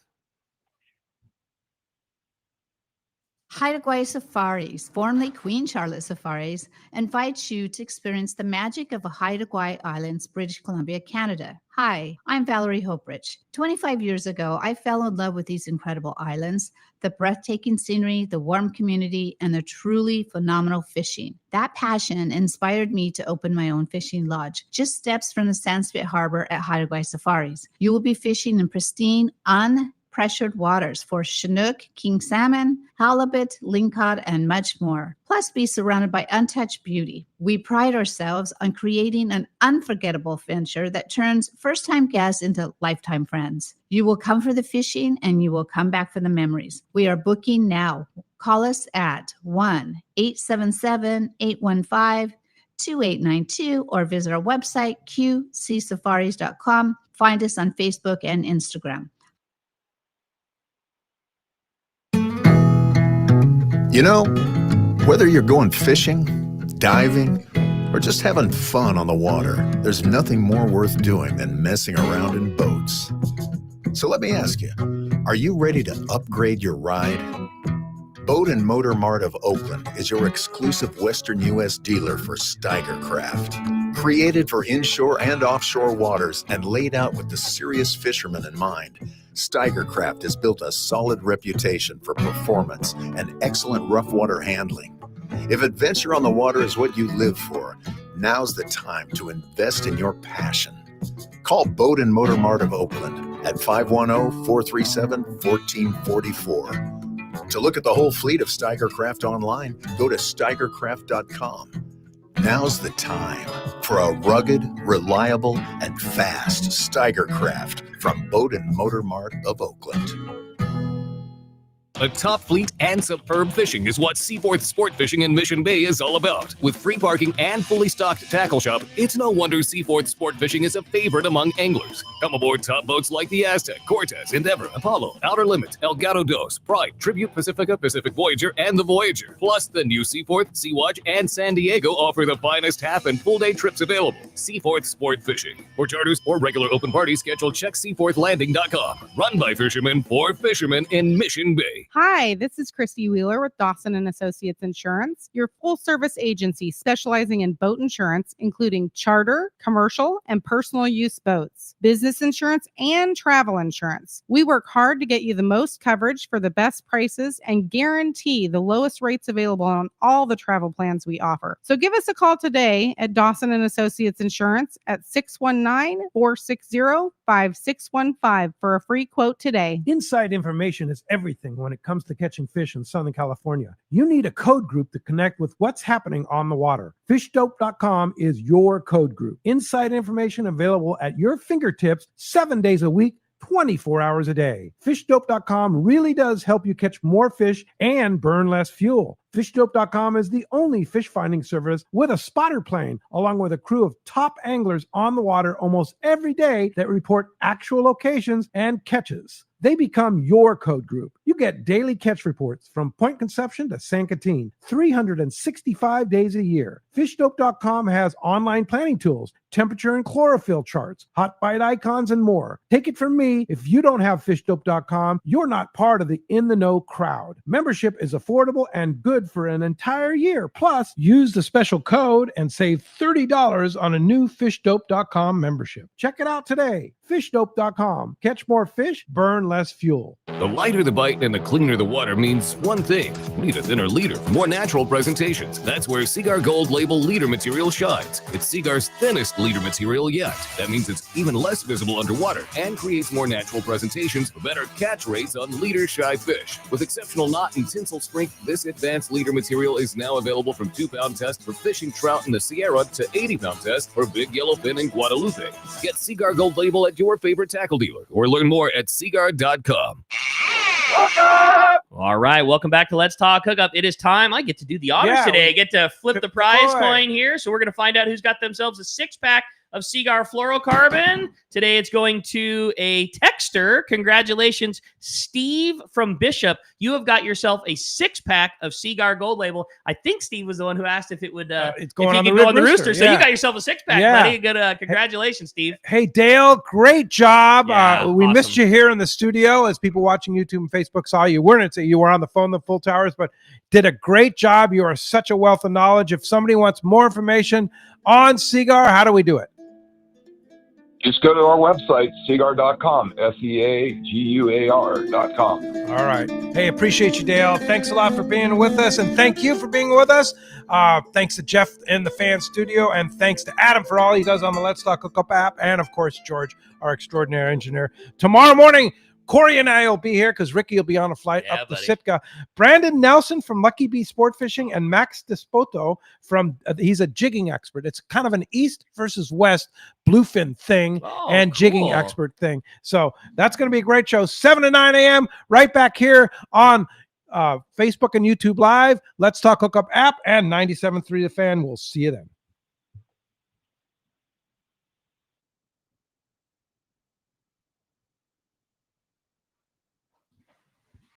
Haida Gwaii Safaris, formerly Queen Charlotte Safaris, invites you to experience the magic of Haida Gwaii Islands, British Columbia, Canada. Hi, I'm Valerie Hoprich. 25 years ago, I fell in love with these incredible islands, the breathtaking scenery, the warm community, and the truly phenomenal fishing. That passion inspired me to open my own fishing lodge, just steps from the Sandspit Harbor at Haida Gwaii Safaris. You will be fishing in pristine, pressured waters for Chinook, king salmon, halibut, lingcod, and much more. Plus, be surrounded by untouched beauty. We pride ourselves on creating an unforgettable venture that turns first-time guests into lifetime friends. You will come for the fishing, and you will come back for the memories. We are booking now. Call us at 1-877-815-2892 or visit our website, qcsafaris.com. Find us on Facebook and Instagram. You know, whether you're going fishing, diving, or just having fun on the water, there's nothing more worth doing than messing around in boats. So let me ask you, are you ready to upgrade your ride? Boat and Motor Mart of Oakland is your exclusive Western U.S. dealer for Steiger Craft. Created for inshore and offshore waters and laid out with the serious fisherman in mind, Steiger Craft has built a solid reputation for performance and excellent rough water handling. If adventure on the water is what you live for, now's the time to invest in your passion. Call Boat and Motor Mart of Oakland at 510-437-1444. To look at the whole fleet of Steiger Craft online, go to steigercraft.com. Now's the time for a rugged, reliable, and fast Steiger Craft from Boat and Motor Mart of Oakland. A top fleet and superb fishing is what Seaforth Sport Fishing in Mission Bay is all about. With free parking and fully stocked tackle shop, it's no wonder Seaforth Sport Fishing is a favorite among anglers. Come aboard top boats like the Aztec, Cortez, Endeavor, Apollo, Outer Limit, Elgato Dos, Pride, Tribute Pacifica, Pacific Voyager, and the Voyager. Plus, the new Seaforth, Sea-Watch, and San Diego offer the finest half and full day trips available. Seaforth Sport Fishing. For charters or regular open party schedule, check seaforthlanding.com. Run by fishermen for fishermen in Mission Bay. Hi, this is Christy Wheeler with Dawson and Associates Insurance, your full-service agency specializing in boat insurance, including charter, commercial, and personal use boats, business insurance, and travel insurance. We work hard to get you the most coverage for the best prices and guarantee the lowest rates available on all the travel plans we offer. So give us a call today at Dawson and Associates Insurance at 619-460-5615 for a free quote today. Inside information is everything when it comes to catching fish in Southern California. You need a code group to connect with what's happening on the water. FishDope.com is your code group. Inside information available at your fingertips 7 days a week, 24 hours a day. FishDope.com really does help you catch more fish and burn less fuel. FishDope.com is the only fish finding service with a spotter plane, along with a crew of top anglers on the water almost every day that report actual locations and catches. They become your code group. You get daily catch reports from Point Conception to San Catine, 365 days a year. FishDope.com has online planning tools, temperature and chlorophyll charts, hot bite icons, and more. Take it from me, if you don't have FishDope.com, you're not part of the in-the-know crowd. Membership is affordable and good for an entire year. Plus, use the special code and save $30 on a new FishDope.com membership. Check it out today. FishDope.com. Catch more fish, burn less fuel. The lighter the bite and the cleaner the water means one thing. Need a thinner leader for more natural presentations. That's where Seaguar Gold Label leader material shines. It's Seaguar's thinnest leader material yet. That means it's even less visible underwater and creates more natural presentations for better catch rates on leader-shy fish. With exceptional knot and tinsel strength, this advanced leader material is now available from 2-pound test for fishing trout in the Sierra to 80-pound test for big yellowfin in Guadalupe. Get Seaguar Gold Label at your favorite tackle dealer or learn more at seaguar.com. All right, welcome back to Let's Talk Hookup. It is time. I get to do the honors today. I get to flip the prize coin here. So we're going to find out who's got themselves a 6-pack of Seaguar Fluorocarbon. Today it's going to a texter. Congratulations, Steve from Bishop. You have got yourself a 6-pack of Seaguar Gold Label. I think Steve was the one who asked if it would it's going if on he the could go on the Rooster. Rooster. So you got yourself a 6-pack, buddy. Good. Congratulations, Steve. Hey, Dale, great job. Yeah, we awesome. missed you here in the studio as people watching YouTube and Facebook saw you. You were on the phone the full towers, but did a great job. You are such a wealth of knowledge. If somebody wants more information on Seaguar, how do we do it? Just go to our website, seaguar.com, seaguar.com. All right. Hey, appreciate you, Dale. Thanks a lot for being with us, and thank you for being with us. Thanks to Jeff in the fan studio, and thanks to Adam for all he does on the Let's Talk Hookup app, and of course, George, our extraordinary engineer. Tomorrow morning, Corey and I will be here because Ricky will be on a flight up to Sitka. Brandon Nelson from Lucky Bee Sport Fishing and Max Despoto from, he's a jigging expert. It's kind of an east versus west bluefin thing and jigging expert thing. So that's going to be a great show. 7 to 9 a.m. right back here on Facebook and YouTube Live, Let's Talk Hookup app, and 97.3 The Fan. We'll see you then.